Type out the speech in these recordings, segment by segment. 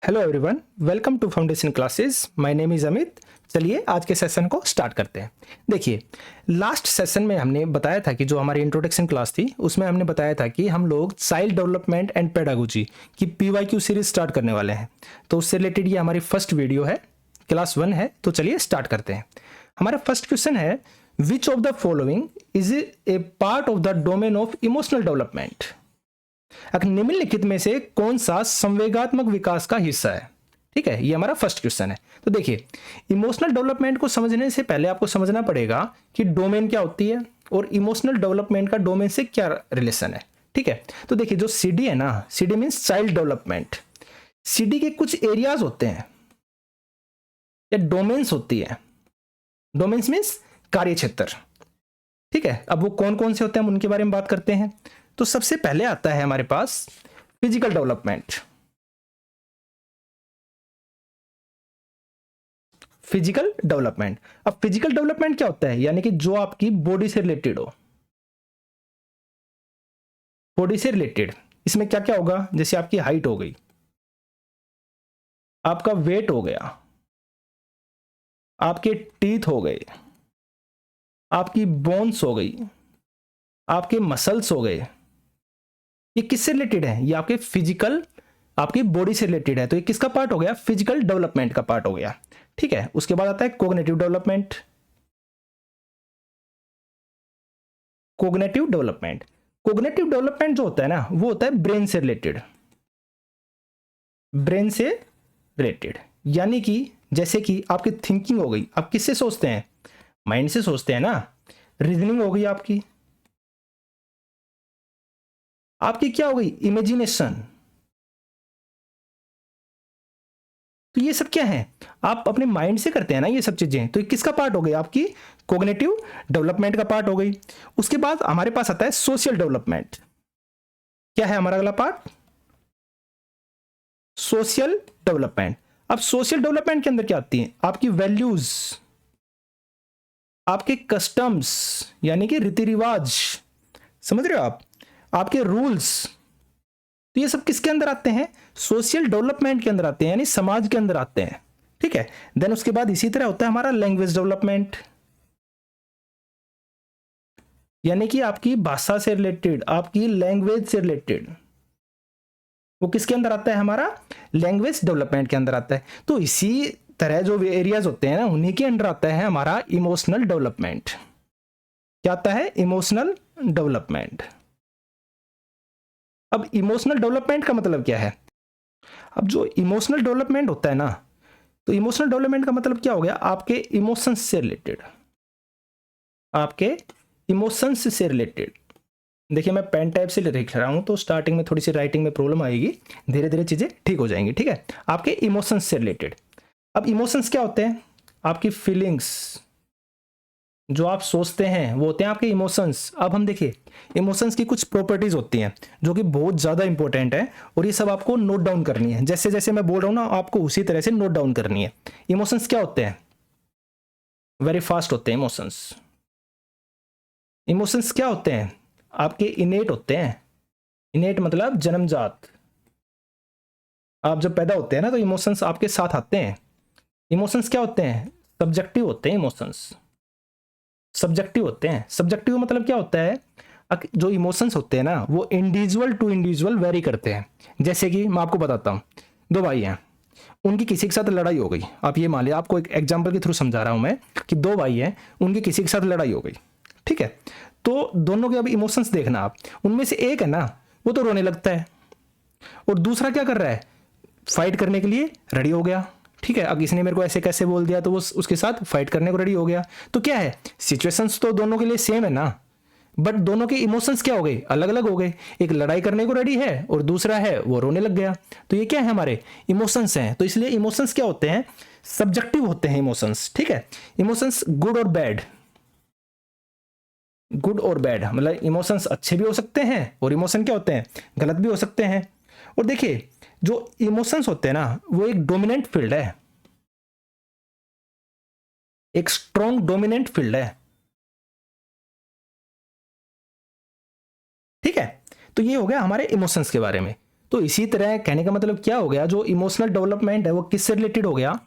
Hello everyone, welcome to foundation classes. My name is Amit. चलिए आज के सेशन को स्टार्ट करते हैं। देखिए, लास्ट सेशन में हमने बताया था कि जो हमारी इंट्रोडक्शन क्लास थी उसमें हमने बताया था कि हम लोग चाइल्ड डेवलपमेंट एंड पेडागोजी की पीवाईक्यू सीरीज स्टार्ट करने वाले हैं। तो उससे रिलेटेड ये हमारी फर्स्ट वीडियो है, क्लास 1 है। तो चलिए स्टार्ट करते हैं। हमारा फर्स्ट क्वेश्चन है, विच of the following is a part of the domain of emotional development. निम्नलिखित में से कौन सा संवेगात्मक विकास का हिस्सा है? ठीक है, ये हमारा फर्स्ट क्वेश्चन है। तो देखिए, इमोशनल डेवलपमेंट को समझने से पहले आपको समझना पड़ेगा कि डोमेन क्या होती है और इमोशनल डेवलपमेंट का डोमेन से क्या रिलेशन है। ठीक है, तो देखिए, जो सीडी है ना, CD means child development. CD के कुछ एरियाज होते हैं या डोमेन्स होती है। डोमेन्स मीन्स कार्य क्षेत्र। ठीक है, अब वो कौन कौन से होते हैं हम उनके बारे में बात करते हैं। तो सबसे पहले आता है हमारे पास फिजिकल डेवलपमेंट। फिजिकल डेवलपमेंट, अब फिजिकल डेवलपमेंट क्या होता है? यानी कि जो आपकी बॉडी से रिलेटेड हो। बॉडी से रिलेटेड इसमें क्या क्या होगा? जैसे आपकी हाइट हो गई, आपका वेट हो गया, आपके टीथ हो गए, आपकी बोन्स हो गई, आपके मसल्स हो गए। ये किससे रिलेटेड है? ये आपके फिजिकल, आपकी बॉडी से रिलेटेड है। तो ये किसका पार्ट हो गया? फिजिकल डेवलपमेंट का पार्ट हो गया। ठीक है, उसके बाद आता है cognitive development. Cognitive development, cognitive development जो होता है ना, वो होता है ब्रेन से रिलेटेड। ब्रेन से रिलेटेड यानी कि जैसे कि आपकी थिंकिंग हो गई। आप किससे सोचते हैं? माइंड से सोचते हैं ना। रीजनिंग हो गई आपकी। आपकी क्या हो गई? इमेजिनेशन। तो ये सब क्या है? आप अपने माइंड से करते हैं ना ये सब चीजें। तो ये किसका पार्ट हो गई? आपकी कोग्निटिव डेवलपमेंट का पार्ट हो गई। उसके बाद हमारे पास आता है सोशल डेवलपमेंट। क्या है हमारा अगला पार्ट? Social development. अब सोशल डेवलपमेंट के अंदर क्या आती है? आपकी वैल्यूज, आपके कस्टम्स यानी कि रीति रिवाज, समझ रहे हो आप, आपके रूल्स। तो ये सब किसके अंदर आते हैं? सोशल डेवलपमेंट के अंदर आते हैं, यानी समाज के अंदर आते हैं। ठीक है, देन उसके बाद इसी तरह होता है हमारा लैंग्वेज डेवलपमेंट, यानी कि आपकी भाषा से रिलेटेड, आपकी लैंग्वेज से रिलेटेड। वो किसके अंदर आता है? हमारा लैंग्वेज डेवलपमेंट के अंदर आता है। तो इसी तरह जो एरियाज होते हैं ना, उन्हीं के अंदर आता है हमारा इमोशनल डेवलपमेंट। क्या आता है? Emotional development. अब इमोशनल डेवलपमेंट का मतलब क्या है? अब जो इमोशनल डेवलपमेंट होता है ना, तो इमोशनल डेवलपमेंट का मतलब क्या हो गया? आपके इमोशंस से रिलेटेड, आपके इमोशंस से रिलेटेड। देखिए, मैं पेन टाइप से लिख रहा हूं तो स्टार्टिंग में थोड़ी सी राइटिंग में प्रॉब्लम आएगी, धीरे धीरे चीजें ठीक हो जाएंगी। ठीक है, आपके इमोशंस से रिलेटेड। अब इमोशंस क्या होते हैं? आपकी फीलिंग्स, जो आप सोचते हैं वो होते हैं आपके इमोशंस। अब हम देखिए, इमोशंस की कुछ प्रॉपर्टीज होती हैं जो कि बहुत ज़्यादा इंपॉर्टेंट है, और ये सब आपको नोट डाउन करनी है। जैसे जैसे मैं बोल रहा हूँ ना, आपको उसी तरह से नोट डाउन करनी है। इमोशंस क्या होते हैं? वेरी फास्ट होते हैं इमोशंस। इमोशंस क्या होते हैं? आपके इनेट होते हैं। इनेट मतलब जन्मजात। आप जब पैदा होते हैं ना, तो इमोशंस आपके साथ आते हैं। इमोशंस क्या होते हैं? सब्जेक्टिव होते हैं इमोशंस। सब्जेक्टिव होते हैं। सब्जेक्टिव मतलब क्या होता है? जो इमोशंस होते हैं ना, वो इंडिविजुअल टू इंडिविजुअल वेरी करते हैं। जैसे कि मैं आपको बताता हूँ, दो भाई हैं, उनकी किसी के साथ लड़ाई हो गई। आप ये मान लिया, आपको एक एग्जांपल के थ्रू समझा रहा हूं मैं कि दो भाई हैं, उनकी किसी के साथ लड़ाई हो गई। ठीक है, तो दोनों के अब इमोशंस देखना आप। उनमें से एक है ना, वो तो रोने लगता है, और दूसरा क्या कर रहा है? फाइट करने के लिए रेडी हो गया। ठीक है, अब इसने मेरे को ऐसे कैसे बोल दिया, तो वो उसके साथ फाइट करने को रेडी हो गया। तो क्या है? सिचुएशंस तो दोनों के लिए सेम है ना, बट दोनों के इमोशंस क्या हो गए? अलग अलग हो गए। एक लड़ाई करने को रेडी है और दूसरा है वो रोने लग गया। तो ये क्या है? हमारे इमोशंस हैं। तो इसलिए इमोशंस क्या होते हैं? सब्जेक्टिव होते हैं इमोशंस। ठीक है, इमोशंस गुड और बैड, गुड और बैड मतलब इमोशंस अच्छे भी हो सकते हैं, और इमोशन क्या होते हैं? गलत भी हो सकते हैं। और देखिए, जो इमोशंस होते हैं ना, वो एक डोमिनेंट फील्ड है, एक स्ट्रॉन्ग डोमिनेंट फील्ड है। ठीक है, तो ये हो गया हमारे इमोशंस के बारे में। तो इसी तरह कहने का मतलब क्या हो गया, जो इमोशनल डेवलपमेंट है वो किससे रिलेटेड हो गया,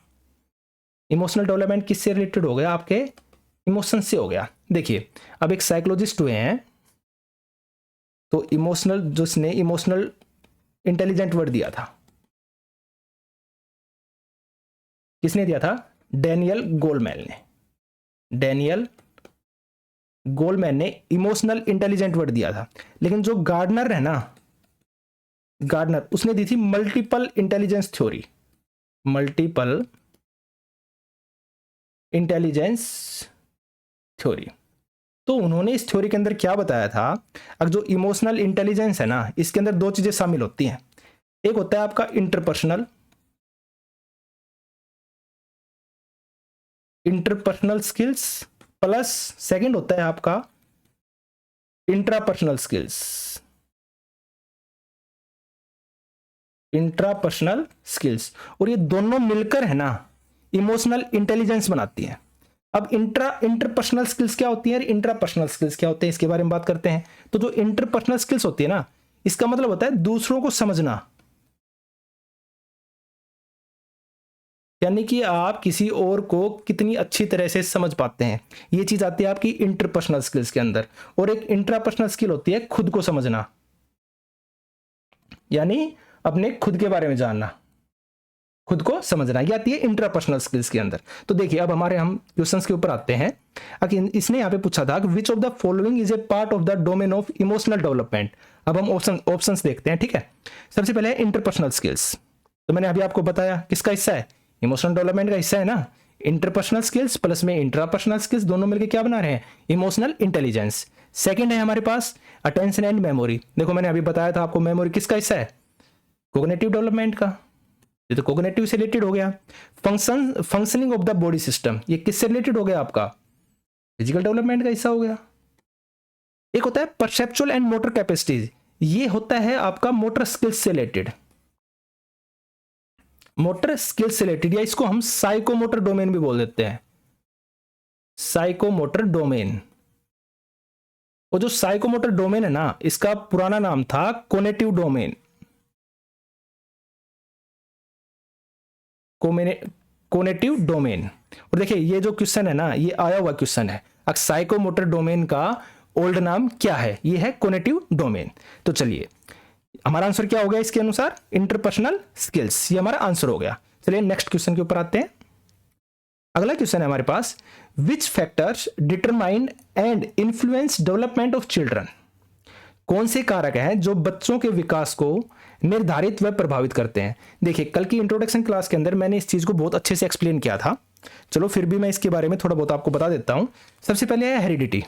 इमोशनल डेवलपमेंट किससे रिलेटेड हो गया, आपके इमोशन से हो गया। देखिए अब एक साइकोलॉजिस्ट हुए हैं, तो इमोशनल, जिसने इमोशनल इंटेलिजेंट वर्ड दिया था, किसने दिया था, डैनियल गोलमैन ने, डैनियल गोलमैन ने इमोशनल इंटेलिजेंट वर्ड दिया था। लेकिन जो गार्डनर है ना, गार्डनर, उसने दी थी multiple intelligence theory, multiple intelligence theory. तो उन्होंने इस थ्योरी के अंदर क्या बताया था, अब जो इमोशनल इंटेलिजेंस है ना, इसके अंदर दो चीजें शामिल होती हैं। एक होता है आपका interpersonal, interpersonal skills, plus second होता है आपका इंट्रापर्सनल स्किल्स, इंट्रापर्सनल स्किल्स। और ये दोनों मिलकर है ना इमोशनल इंटेलिजेंस बनाती है। अब इंटरपर्सनल स्किल्स क्या होती है, इंट्रापर्सनल स्किल्स क्या होते हैं, इसके बारे में बात करते हैं। तो जो इंटरपर्सनल स्किल्स होती है ना, इसका मतलब होता है दूसरों को समझना, यानी कि आप किसी और को कितनी अच्छी तरह से समझ पाते हैं, ये चीज आती है आपकी इंटरपर्सनल स्किल्स के अंदर। और एक इंट्रापर्सनल स्किल होती है खुद को समझना, यानी अपने खुद के बारे में जानना, खुद को समझना, ये आती है इंट्रापर्सनल स्किल्स के अंदर। तो देखिए अब हमारे हम क्वेश्चंस के ऊपर आते हैं। इसने यहाँ पे पूछा था विच of the following is a part of the domain of emotional development. अब हम ऑप्शंस देखते हैं, ठीक है। सबसे पहले है इंटरपर्सनल स्किल्स, तो मैंने अभी आपको बताया किसका हिस्सा है, इमोशनल डेवलपमेंट का हिस्सा है ना। इंटरपर्सनल स्किल्स प्लस में इंट्रापर्सनल स्किल्स दोनों मिलकर क्या बना रहे हैं, इमोशनल इंटेलिजेंस। सेकंड है हमारे पास अटेंशन एंड मेमोरी। देखो मैंने अभी बताया था आपको, मेमोरी किसका हिस्सा है, कोग्निटिव डेवलपमेंट का, ये तो कोग्निटिव से रिलेटेड हो गया। Functioning of the body system, ये किससे रिलेटेड हो गया, आपका फिजिकल डेवलपमेंट का हिस्सा हो गया। एक होता है परसेप्चुअल एंड मोटर कैपेसिटीज, ये होता है आपका मोटर स्किल्स से रिलेटेड, मोटर स्किल्स से रिलेटेड, या इसको हम साइकोमोटर डोमेन भी बोल देते हैं, साइकोमोटर डोमेन। और जो साइकोमोटर डोमेन है ना, इसका पुराना नाम था कोग्निटिव डोमेन, कोग्निटिव डोमेन। और देखिए ये जो क्वेश्चन है ना, ये आया हुआ क्वेश्चन है, साइकोमोटर डोमेन का ओल्ड नाम क्या है, ये है कोग्निटिव डोमेन। तो चलिए हमारा आंसर क्या हो गया इसके अनुसार, इंटरपर्सनल स्किल्स, ये हमारा आंसर हो गया। चलिए नेक्स्ट क्वेश्चन के ऊपर आते हैं। अगला क्वेश्चन है हमारे पास, which factors determine and influence development of children. कौन से कारक हैं जो बच्चों के विकास को निर्धारित व प्रभावित करते हैं। देखिए कल की इंट्रोडक्शन क्लास के अंदर मैंने इस चीज को बहुत अच्छे से एक्सप्लेन किया था, चलो फिर भी मैं इसके बारे में थोड़ा बहुत आपको बता देता हूं। सबसे पहले है हेरिडिटी।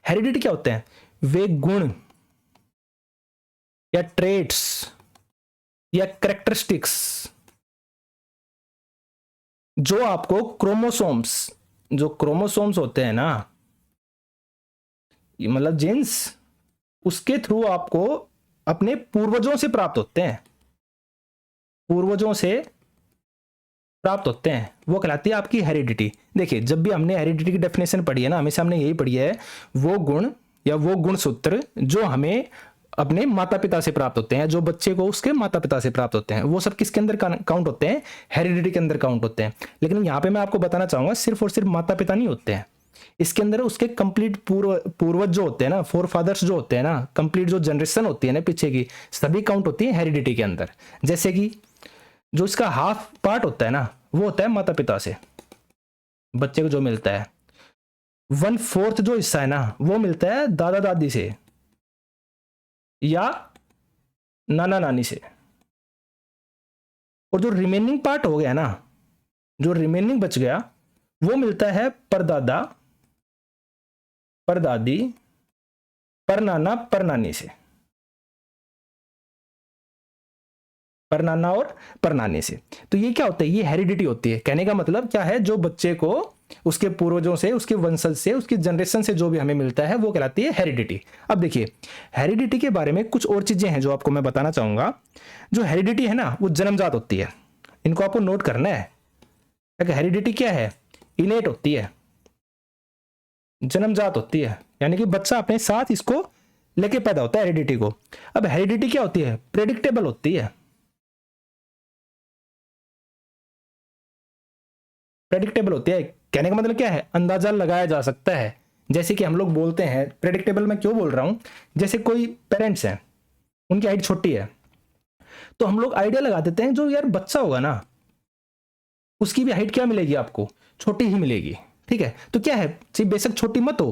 हेरिडिटी क्या होते हैं, वे गुण या ट्रेट्स या कैरेक्टरिस्टिक्स जो आपको क्रोमोसोम्स, जो क्रोमोसोम्स होते हैं ना, मतलब जीन्स, उसके थ्रू आपको अपने पूर्वजों से प्राप्त होते हैं, पूर्वजों से प्राप्त होते हैं, वो कहलाती है आपकी हेरिडिटी। देखिए जब भी हमने हेरिडिटी की डेफिनेशन पढ़ी है ना, हमेशा हमने यही पढ़ी है, वो गुण या वो गुण सूत्र जो हमें अपने माता पिता से प्राप्त होते हैं, जो बच्चे को उसके माता पिता से प्राप्त होते हैं, वो सब किसके अंदर काउंट होते हैं, हेरिडिटी के अंदर काउंट होते हैं। लेकिन यहाँ पे मैं आपको बताना चाहूंगा सिर्फ और सिर्फ माता पिता नहीं होते हैं, इसके अंदर उसके कंप्लीट पूर्वज जो होते हैं ना, फोर फादर्स जो होते हैं ना, कंप्लीट जो जनरेशन होती है ना पीछे की, सभी काउंट होती है हेरिडिटी के अंदर। जैसे कि जो इसका हाफ पार्ट होता है ना, वो होता है माता पिता से बच्चे को जो मिलता है, 1/4 जो हिस्सा है ना, वो मिलता है दादा दादी से या नाना नानी से। और जो रिमेनिंग पार्ट हो गया ना, जो रिमेनिंग बच गया, वो मिलता है परदादा, परदादी, परनाना, परनानी से, परनाना और परनानी से। तो ये क्या होता है, ये हेरिडिटी होती है। कहने का मतलब क्या है, जो बच्चे को उसके पूर्वजों से, उसके वंशज से, उसकी जनरेशन से जो भी हमें मिलता है, वो कहलाती है हेरिडिटी। अब देखिए हेरिडिटी के बारे में कुछ और चीजें हैं जो आपको मैं बताना चाहूंगा। जो हेरिडिटी है ना, वो जन्मजात होती है, इनको आपको नोट करना है। हेरिडिटी क्या है, इनेट होती है, जन्मजात होती है, यानी कि बच्चा अपने साथ इसको लेके पैदा होता है हेरिडिटी को। अब हेरिडिटी क्या होती है? प्रेडिक्टेबल होती है। प्रेडिक्टेबल होती है कहने का मतलब क्या है? अंदाजा लगाया जा सकता है। जैसे कि हम लोग बोलते हैं, प्रेडिक्टेबल मैं क्यों बोल रहा हूं, जैसे कोई पेरेंट्स हैं, उनकी हाइट छोटी है, तो हम लोग आइडिया लगा देते हैं जो यार बच्चा होगा ना, उसकी भी हाइट क्या मिलेगी आपको? छोटी ही मिलेगी। ठीक है, तो क्या है, चाहे बेशक छोटी मत हो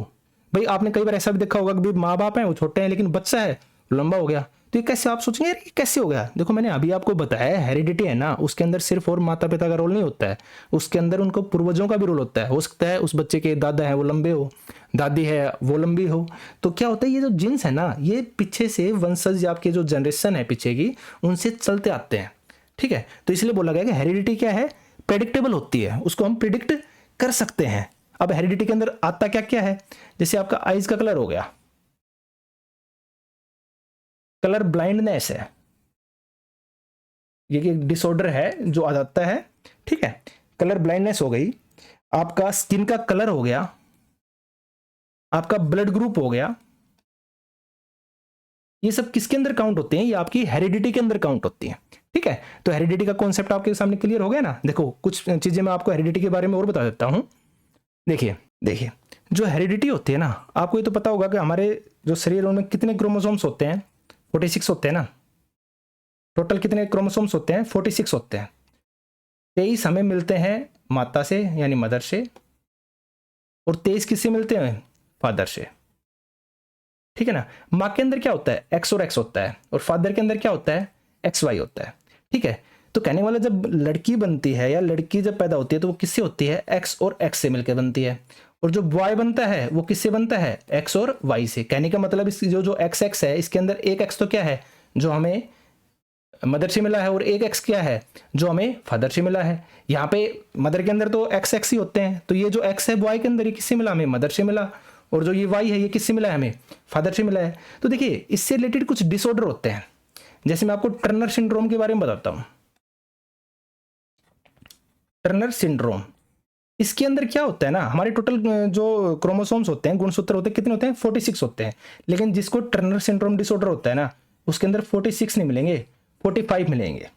भाई, आपने कई बार ऐसा भी देखा होगा कि भाई माँ बाप हैं वो छोटे हैं लेकिन बच्चा है लंबा हो गया, तो ये कैसे? आप सोचेंगे यार ये कैसे हो गया? देखो मैंने अभी आपको बताया हेरिडिटी है ना, उसके अंदर सिर्फ और माता पिता का रोल नहीं होता है, उसके अंदर उनको पूर्वजों का भी रोल होता है। हो सकता है उस बच्चे के दादा है वो लंबे हो, दादी है वो लंबी हो, तो क्या होता है ये जो जीन्स है ना, ये पीछे से वंशज आपके जो जनरेशन है पीछे की, उनसे चलते आते हैं। ठीक है, तो इसलिए बोला गया कि हेरिडिटी क्या है? प्रेडिक्टेबल होती है, उसको हम प्रिडिक्ट कर सकते हैं। अब हेरिडिटी के अंदर आता क्या क्या है? जैसे आपका आईज का कलर हो गया, कलर ब्लाइंडनेस है, ये एक डिसऑर्डर है जो आ जाता है। ठीक है, कलर ब्लाइंडनेस हो गई, आपका स्किन का कलर हो गया, आपका ब्लड ग्रुप हो गया, ये सब किसके अंदर काउंट होते हैं? ये आपकी हेरिडिटी के अंदर काउंट होती हैं। ठीक है, तो हेरिडिटी का कॉन्सेप्ट आपके सामने क्लियर हो गया ना। देखो कुछ चीजें मैं आपको हेरिडिटी के बारे में और बता देता हूं। देखिए देखिए, जो हेरिडिटी होती है ना, आपको ये तो पता होगा कि हमारे जो शरीर में कितने क्रोमोसोम्स होते हैं? 46 होते हैं ना। टोटल कितने क्रोमोसोम्स होते हैं? 46 होते हैं। 23 हमें मिलते हैं माता से यानी मदर से, और 23 किससे मिलते हैं? फादर से। ठीक है ना। माँ के अंदर क्या होता है? एक्स और एक्स होता है, और फादर के अंदर क्या होता है? एक्स वाई होता है। ठीक है, तो कहने वाला जब लड़की बनती है या लड़की जब पैदा होती है तो वो किससे होती है? एक्स और एक्स से मिलकर बनती है। और जो बॉय बनता है वो किससे बनता है? एक्स और वाई से। कहने का मतलब इस जो जो एक्स एक्स है, इसके अंदर एक एक्स तो क्या है जो हमें मदर से मिला है, और एक एक्स क्या है जो हमें फादर से मिला है। यहाँ पे मदर के अंदर तो एक्स एक्स ही होते हैं, तो ये जो एक्स है बॉय के अंदर ये किससे मिला? हमें मदर से मिला। और जो ये वाई है ये किससे मिला है? हमें फादर से मिला है। तो देखिए इससे रिलेटेड कुछ डिसऑर्डर होते हैं, जैसे मैं आपको टर्नर सिंड्रोम के बारे में बताता हूं। टर्नर सिंड्रोम, इसके अंदर क्या होता है ना, हमारे टोटल जो क्रोमोसोम्स होते हैं, गुणसूत्र होते हैं, कितने होते हैं? 46 होते हैं। लेकिन जिसको टर्नर सिंड्रोम डिसऑर्डर होता है ना, उसके अंदर 46 नहीं मिलेंगे, 45 मिलेंगे।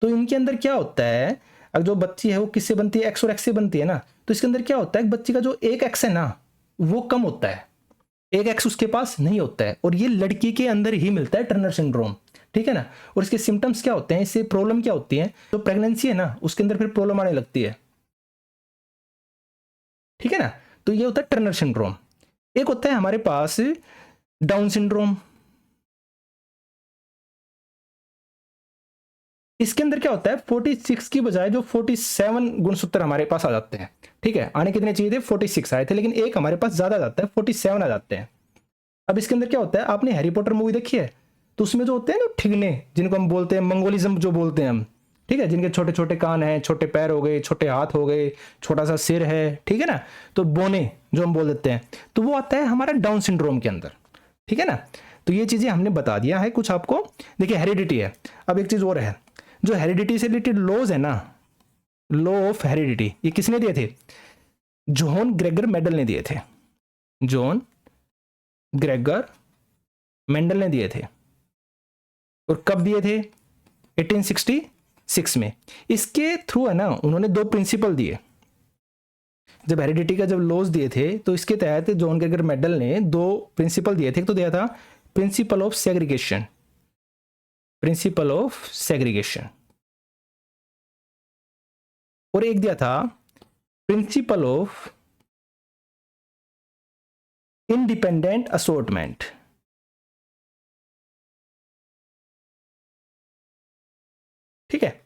तो इनके अंदर क्या होता है, अगर जो बच्ची है वो किससे बनती है? एक्स और एक्स से बनती है ना, तो इसके अंदर क्या होता है, बच्ची का जो एक एक्स है ना वो कम होता है, एक एक्स उसके पास नहीं होता है, और ये लड़की के अंदर ही मिलता है टर्नर सिंड्रोम। ठीक है ना। और इसके सिम्टम्स क्या होते हैं, इससे प्रॉब्लम क्या होती है? तो प्रेगनेंसी है ना उसके अंदर फिर प्रॉब्लम आने लगती है। ठीक है ना, तो ये होता है टर्नर सिंड्रोम। एक होता है हमारे पास डाउन सिंड्रोम। इसके अंदर क्या होता है, 46 की बजाय जो 47 गुणसूत्र हमारे पास आ जाते हैं। ठीक है, आने कितने चाहिए थे? 46 आए थे, लेकिन एक हमारे पास ज्यादा आ जाता है, 47 आ जाते हैं। अब इसके अंदर क्या होता है, आपने हैरी पॉटर मूवी देखी है? तो उसमें जो होते हैं ना ठिगने, जिनको हम बोलते हैं मंगोलिज्म जो बोलते हैं हम, ठीक है, जिनके छोटे छोटे कान हैं, छोटे पैर हो गए, छोटे हाथ हो गए, छोटा सा सिर है, ठीक है ना, तो बोने जो हम बोल देते हैं, तो वो आता है हमारा डाउन सिंड्रोम के अंदर। ठीक है ना, तो ये चीजें हमने बता दिया है कुछ आपको। देखिए हेरिडिटी है। अब एक चीज और है, जो हेरिडिटी से रिलेटेड लॉज है ना, लॉ ऑफ हेरिडिटी, ये किसने दिए थे? जॉन ग्रेगर मेंडल ने दिए थे। जॉन ग्रेगर मेंडल ने दिए थे। और कब दिए थे? 1866 में। इसके थ्रू है ना उन्होंने दो प्रिंसिपल दिए। जब हेरिडिटी का जब लॉज दिए थे तो इसके तहत जॉन ग्रेगर मेंडल ने दो प्रिंसिपल दिए थे। तो दिया था principle of segregation, principle of segregation, और एक दिया था प्रिंसिपल ऑफ इंडिपेंडेंट असॉर्टमेंट। ठीक है,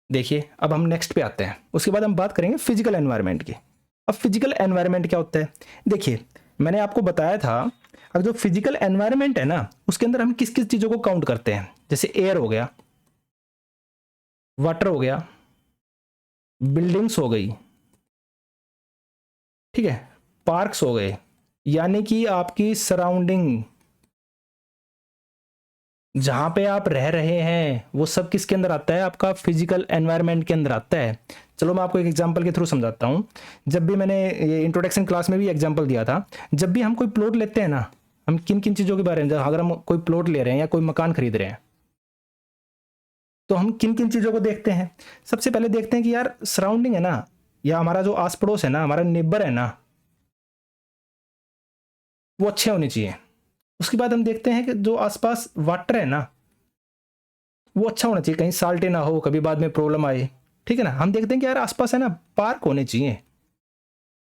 देखिए अब हम नेक्स्ट पे आते हैं, उसके बाद हम बात करेंगे फिजिकल एनवायरनमेंट की। अब फिजिकल एनवायरनमेंट क्या होता है? देखिए मैंने आपको बताया था, अब जो फिजिकल एनवायरनमेंट है ना उसके अंदर हम किस किस चीजों को काउंट करते हैं? जैसे एयर हो गया, वाटर हो गया, बिल्डिंग्स हो गई, ठीक है, पार्क्स हो गए, यानी कि आपकी सराउंडिंग जहां पे आप रह रहे हैं वो सब किसके अंदर आता है? आपका फिजिकल एनवायरनमेंट के अंदर आता है। चलो मैं आपको एक एग्जांपल के थ्रू समझाता हूं। जब भी मैंने ये इंट्रोडक्शन क्लास में भी एग्जांपल दिया था, जब भी हम कोई प्लॉट लेते हैं ना, हम किन किन चीज़ों के बारे में, अगर हम कोई प्लॉट ले रहे हैं या कोई मकान खरीद रहे हैं तो हम किन किन चीज़ों को देखते हैं। सबसे पहले देखते हैं कि यार सराउंडिंग है ना, या हमारा जो आस पड़ोस है ना, हमारा नेबर है ना, वो अच्छे होने चाहिए। उसके बाद हम देखते हैं कि जो आसपास वाटर है ना, वो अच्छा होना चाहिए, कहीं साल्टे ना हो, कभी बाद में प्रॉब्लम आए। ठीक है ना। हम देखते हैं कि यार आसपास है ना पार्क होने चाहिए,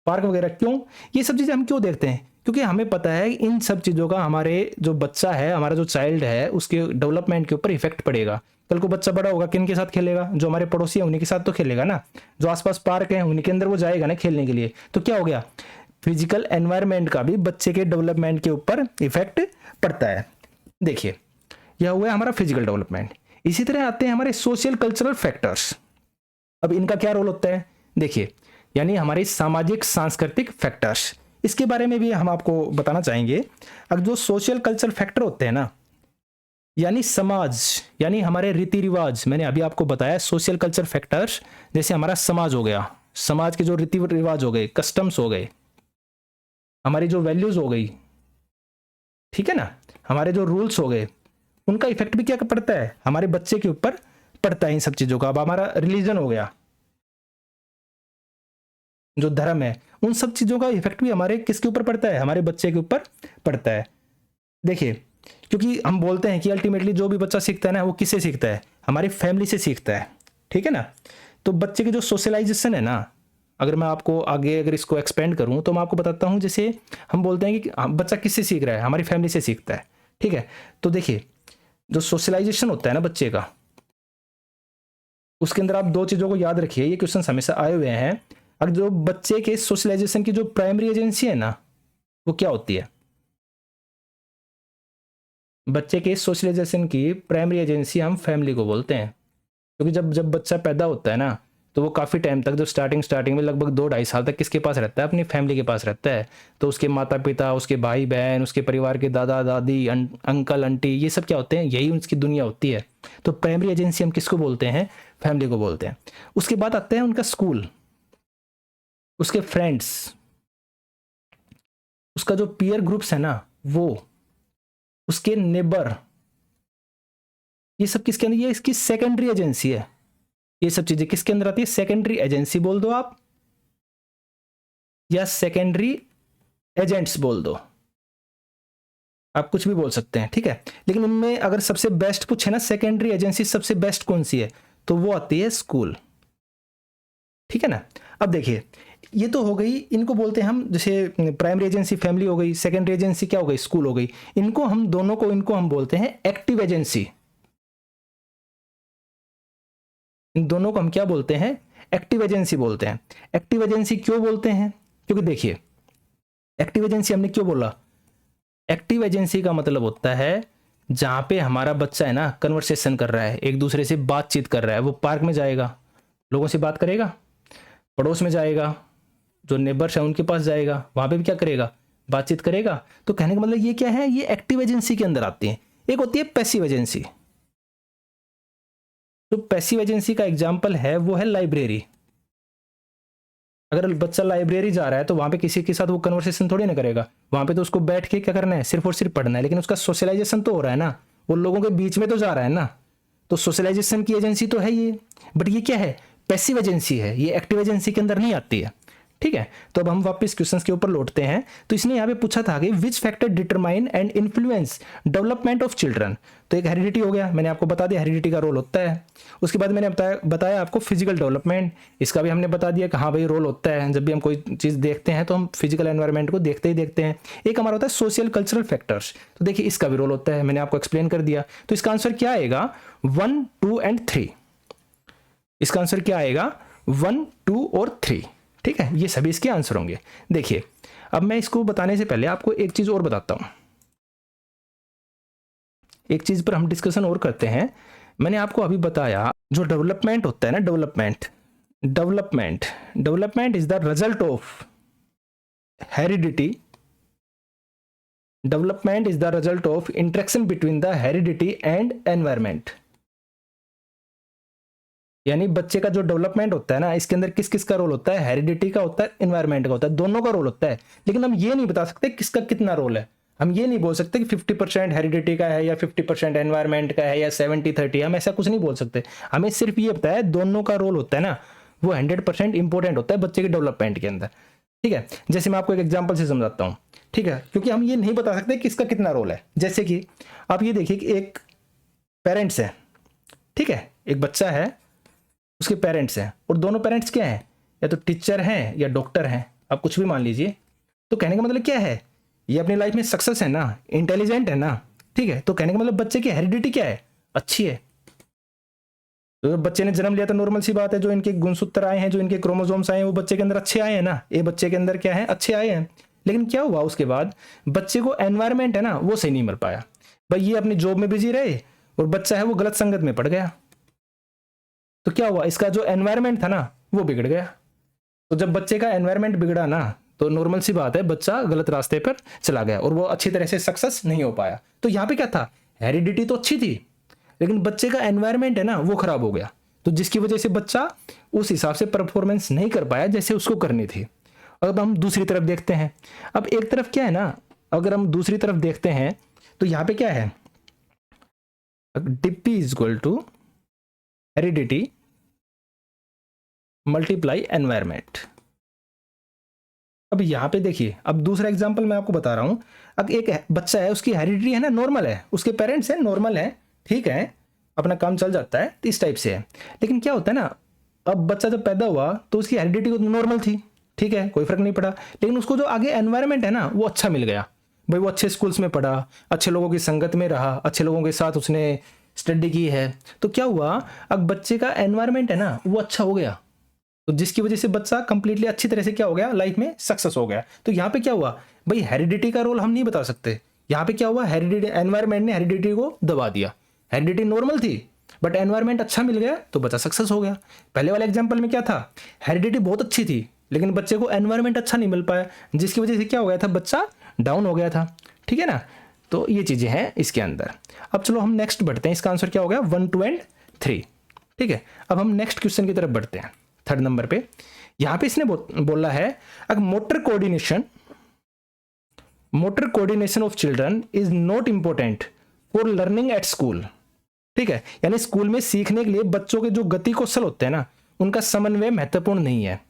पार्क वगैरह। क्यों ये सब चीज़ें हम क्यों देखते हैं? क्योंकि हमें पता है इन सब चीज़ों का हमारे जो बच्चा है, हमारा जो चाइल्ड है, उसके डेवलपमेंट के ऊपर इफेक्ट पड़ेगा। कल को बच्चा बड़ा होगा, किन के साथ खेलेगा? जो हमारे पड़ोसी हैं उन्हीं के साथ तो खेलेगा ना, जो आसपास पार्क है उन्हीं के अंदर वो जाएगा ना खेलने के लिए। तो क्या हो गया, फिजिकल एनवायरनमेंट का भी बच्चे के डेवलपमेंट के ऊपर इफेक्ट पड़ता है। देखिए यह हुआ हमारा फिजिकल डेवलपमेंट। इसी तरह आते हैं हमारे सोशल कल्चरल फैक्टर्स। अब इनका क्या रोल होता है? देखिए, यानी हमारे सामाजिक सांस्कृतिक फैक्टर्स, इसके बारे में भी हम आपको बताना चाहेंगे। अब जो सोशल कल्चरल फैक्टर होते हैं ना, यानी समाज, यानी हमारे रीति रिवाज, मैंने अभी आपको बताया सोशल कल्चर फैक्टर्स, जैसे हमारा समाज हो गया, समाज के जो रीति रिवाज हो गए, कस्टम्स हो गए, हमारी जो वैल्यूज हो गई, ठीक है ना, हमारे जो रूल्स हो गए, उनका इफेक्ट भी क्या पड़ता है? हमारे बच्चे के ऊपर पड़ता है इन सब चीजों का। अब हमारा रिलीजन हो गया, जो धर्म है, उन सब चीजों का इफेक्ट भी हमारे किसके ऊपर पड़ता है? हमारे बच्चे के ऊपर पड़ता है। देखिए, क्योंकि हम बोलते हैं कि अल्टीमेटली जो भी बच्चा सीखता है ना, वो किससे सीखता है? हमारी फैमिली से सीखता है। ठीक है ना। तो बच्चे की जो सोशलाइजेशन है ना, अगर मैं आपको आगे अगर इसको एक्सपेंड करूं तो मैं आपको बताता हूं। जैसे हम बोलते हैं कि बच्चा किससे सीख रहा है? हमारी फैमिली से सीखता है। ठीक है। तो देखिए, जो सोशलाइजेशन होता है ना बच्चे का, उसके अंदर आप दो चीजों को याद रखिए, ये क्वेश्चन हमेशा आए हुए हैं। अगर जो बच्चे के सोशलाइजेशन की जो प्राइमरी एजेंसी है ना, वो क्या होती है? बच्चे के सोशलाइजेशन की प्राइमरी एजेंसी हम फैमिली को बोलते हैं। क्योंकि जब जब बच्चा पैदा होता है ना, तो वो काफ़ी टाइम तक, जो स्टार्टिंग में लगभग 2-2.5 साल तक किसके पास रहता है? अपनी फैमिली के पास रहता है। तो उसके माता पिता, उसके भाई बहन, उसके परिवार के दादा दादी, अंकल आंटी, ये सब क्या होते हैं? यही उसकी दुनिया होती है। तो प्राइमरी एजेंसी हम किसको बोलते हैं? फैमिली को बोलते हैं। उसके बाद आते हैं उनका स्कूल, उसके फ्रेंड्स, उसका जो पीयर ग्रुप्स है ना, वो उसके नेबर, ये सब किसके अंदर? ये इसकी सेकेंडरी एजेंसी है। ये सब चीजें किसके अंदर आती है? सेकेंडरी एजेंसी बोल दो आप, या सेकेंडरी एजेंट्स बोल दो, आप कुछ भी बोल सकते हैं। ठीक है। लेकिन इनमें अगर सबसे बेस्ट पूछे ना, सेकेंडरी एजेंसी सबसे बेस्ट कौन सी है, तो वो आती है स्कूल। ठीक है ना। अब देखिए, ये तो हो गई, इनको बोलते हैं हम, जैसे प्राइमरी एजेंसी फैमिली हो गई, सेकेंडरी एजेंसी क्या हो गई? स्कूल हो गई। इनको हम दोनों को, इनको हम बोलते हैं एक्टिव एजेंसी। इन दोनों को हम क्या बोलते हैं? एक्टिव एजेंसी बोलते हैं। एक्टिव एजेंसी क्यों बोलते हैं? क्योंकि देखिए, एक्टिव एजेंसी हमने क्यों बोला? एक्टिव एजेंसी का मतलब होता है जहां पे हमारा बच्चा है ना कन्वर्सेशन कर रहा है, एक दूसरे से बातचीत कर रहा है। वो पार्क में जाएगा, लोगों से बात करेगा, पड़ोस में जाएगा, जो नेबर्स है उनके पास जाएगा, वहां पे भी क्या करेगा? बातचीत करेगा। तो कहने का मतलब ये क्या है? ये एक्टिव एजेंसी के अंदर आती है। एक होती है पैसिव एजेंसी। तो पैसिव एजेंसी का एग्जाम्पल है, वो है लाइब्रेरी। अगर बच्चा लाइब्रेरी जा रहा है तो वहां पे किसी के साथ वो कन्वर्सेशन थोड़ी ना करेगा। वहां पे तो उसको बैठ के क्या करना है? सिर्फ और सिर्फ पढ़ना है। लेकिन उसका सोशलाइजेशन तो हो रहा है ना, वो लोगों के बीच में तो जा रहा है ना। तो सोशलाइजेशन की एजेंसी तो है ये। बट ये क्या है? पैसिव एजेंसी है, ये एक्टिव एजेंसी के अंदर नहीं आती है। ठीक है। तो अब हम वापस क्वेश्चंस के ऊपर लौटते हैं। तो इसने यहाँ पे पूछा था कि which factor determine and influence development of children. तो एक हेरिडिटी हो गया, मैंने आपको बता दिया हेरिडिटी का रोल होता है। उसके बाद मैंने बताया आपको फिजिकल डेवलपमेंट, इसका भी हमने बता दिया कि हाँ भाई रोल होता है। जब भी हम कोई चीज़ देखते हैं तो हम फिजिकल एनवायरनमेंट को देखते ही देखते हैं। एक हमारा होता है सोशल कल्चरल फैक्टर्स। तो देखिए इसका भी रोल होता है, मैंने आपको एक्सप्लेन कर दिया। तो इसका आंसर क्या आएगा? 1, 2 एंड 3। इसका आंसर क्या आएगा? 1, 2 और 3। ठीक है, ये सभी इसके आंसर होंगे। देखिए, अब मैं इसको बताने से पहले आपको एक चीज और बताता हूं। एक चीज पर हम डिस्कशन और करते हैं। मैंने आपको अभी बताया जो डेवलपमेंट होता है ना, development is the result of heredity. Development is the result of interaction between the heredity and environment. यानी बच्चे का जो डेवलपमेंट होता है ना, इसके अंदर किस किस का रोल होता है? हेरिडिटी का होता है, एनवायरमेंट का होता है, दोनों का रोल होता है। लेकिन हम ये नहीं बता सकते किसका कितना रोल है। हम ये नहीं बोल सकते कि 50% हेरिडिटी का है या 50% एनवायरनमेंट का है या 70-30, हम ऐसा कुछ नहीं बोल सकते। हमें सिर्फ ये पता है दोनों का रोल होता है ना, वो 100% इंपॉर्टेंट होता है बच्चे के डेवलपमेंट के अंदर। ठीक है, जैसे मैं आपको एक एग्जांपल से समझाता हूँ। ठीक है, क्योंकि हम ये नहीं बता सकते कि इसका कितना रोल है। जैसे कि आप ये देखिए कि एक पेरेंट्स है, ठीक है, एक बच्चा है, उसके पेरेंट्स हैं, और दोनों पेरेंट्स क्या हैं, या तो टीचर हैं या डॉक्टर हैं, आप कुछ भी मान लीजिए। तो कहने का मतलब क्या है, ये अपनी लाइफ में सक्सेस है ना, इंटेलिजेंट है ना। ठीक है, तो कहने का मतलब बच्चे की हेरिडिटी क्या है, अच्छी है। तो बच्चे ने जन्म लिया तो नॉर्मल सी बात है, जो इनके गुणसूत्र आए हैं, जो इनके क्रोमोसोम्स आए हैं, वो बच्चे के अंदर अच्छे आए हैं ना, ये बच्चे के अंदर क्या है, अच्छे आए हैं। लेकिन क्या हुआ उसके बाद, बच्चे को एनवायरनमेंट है ना वो सही नहीं मिल पाया। भाई ये अपनी जॉब में बिजी रहे और बच्चा है वो गलत संगत में पड़ गया। तो क्या हुआ, इसका जो एनवायरनमेंट था ना वो बिगड़ गया। तो जब बच्चे का एनवायरनमेंट बिगड़ा ना, तो नॉर्मल सी बात है बच्चा गलत रास्ते पर चला गया और वो अच्छी तरह से सक्सेस नहीं हो पाया। तो यहाँ पे क्या था, हेरिडिटी तो अच्छी थी, लेकिन बच्चे का एनवायरनमेंट है ना वो खराब हो गया। तो जिसकी वजह से बच्चा उस हिसाब से परफॉर्मेंस नहीं कर पाया जैसे उसको करनी थी। अब हम दूसरी तरफ देखते हैं। अब एक तरफ क्या है ना, अगर हम दूसरी तरफ देखते हैं तो यहाँ पे क्या है, DP is equal to heredity multiply environment. अब यहाँ पे देखिए, अब दूसरा एग्जांपल मैं आपको बता रहा हूँ। अब एक बच्चा है, उसकी हेरिडिटी है ना नॉर्मल है, उसके पेरेंट्स हैं नॉर्मल है, ठीक है, अपना काम चल जाता है, तो इस टाइप से है। लेकिन क्या होता है ना, अब बच्चा जब पैदा हुआ तो उसकी हेरिडिटी नॉर्मल थी, ठीक है, कोई फर्क नहीं पड़ा। लेकिन उसको जो आगे एनवायरनमेंट है ना वो अच्छा मिल गया। भाई वो अच्छे स्कूल्स में पढ़ा, अच्छे लोगों की संगत में रहा, अच्छे लोगों के साथ उसने स्टडी की है। तो क्या हुआ, अब बच्चे का एनवायरनमेंट है ना वो अच्छा हो गया, तो जिसकी वजह से बच्चा कंप्लीटली अच्छी तरह से क्या हो गया, लाइफ में सक्सेस हो गया। तो यहाँ पे क्या हुआ, भाई हेरिडिटी का रोल हम नहीं बता सकते। यहाँ पे क्या हुआ, हेरिडिटी, एनवायरनमेंट ने हेरिडिटी को दबा दिया। हेरिडिटी नॉर्मल थी बट एनवायरनमेंट अच्छा मिल गया तो बच्चा सक्सेस हो गया। पहले वाले एग्जांपल में क्या था, हेरिडिटी बहुत अच्छी थी लेकिन बच्चे को एनवायरनमेंट अच्छा नहीं मिल पाया, जिसकी वजह से क्या हो गया था, बच्चा डाउन हो गया था। ठीक है ना, तो ये चीजें हैं इसके अंदर। अब चलो हम नेक्स्ट बढ़ते हैं, इसका आंसर क्या हो गया, 1, 2 एंड 3। ठीक है, अब हम नेक्स्ट क्वेश्चन की तरफ बढ़ते हैं, 3rd नंबर पे। यहां पे इसने बोला है, अगर motor coordination of children is not important for learning at school. ठीक है, यानी स्कूल में सीखने के लिए बच्चों के जो गति कौशल होते हैं ना उनका समन्वय महत्वपूर्ण नहीं है।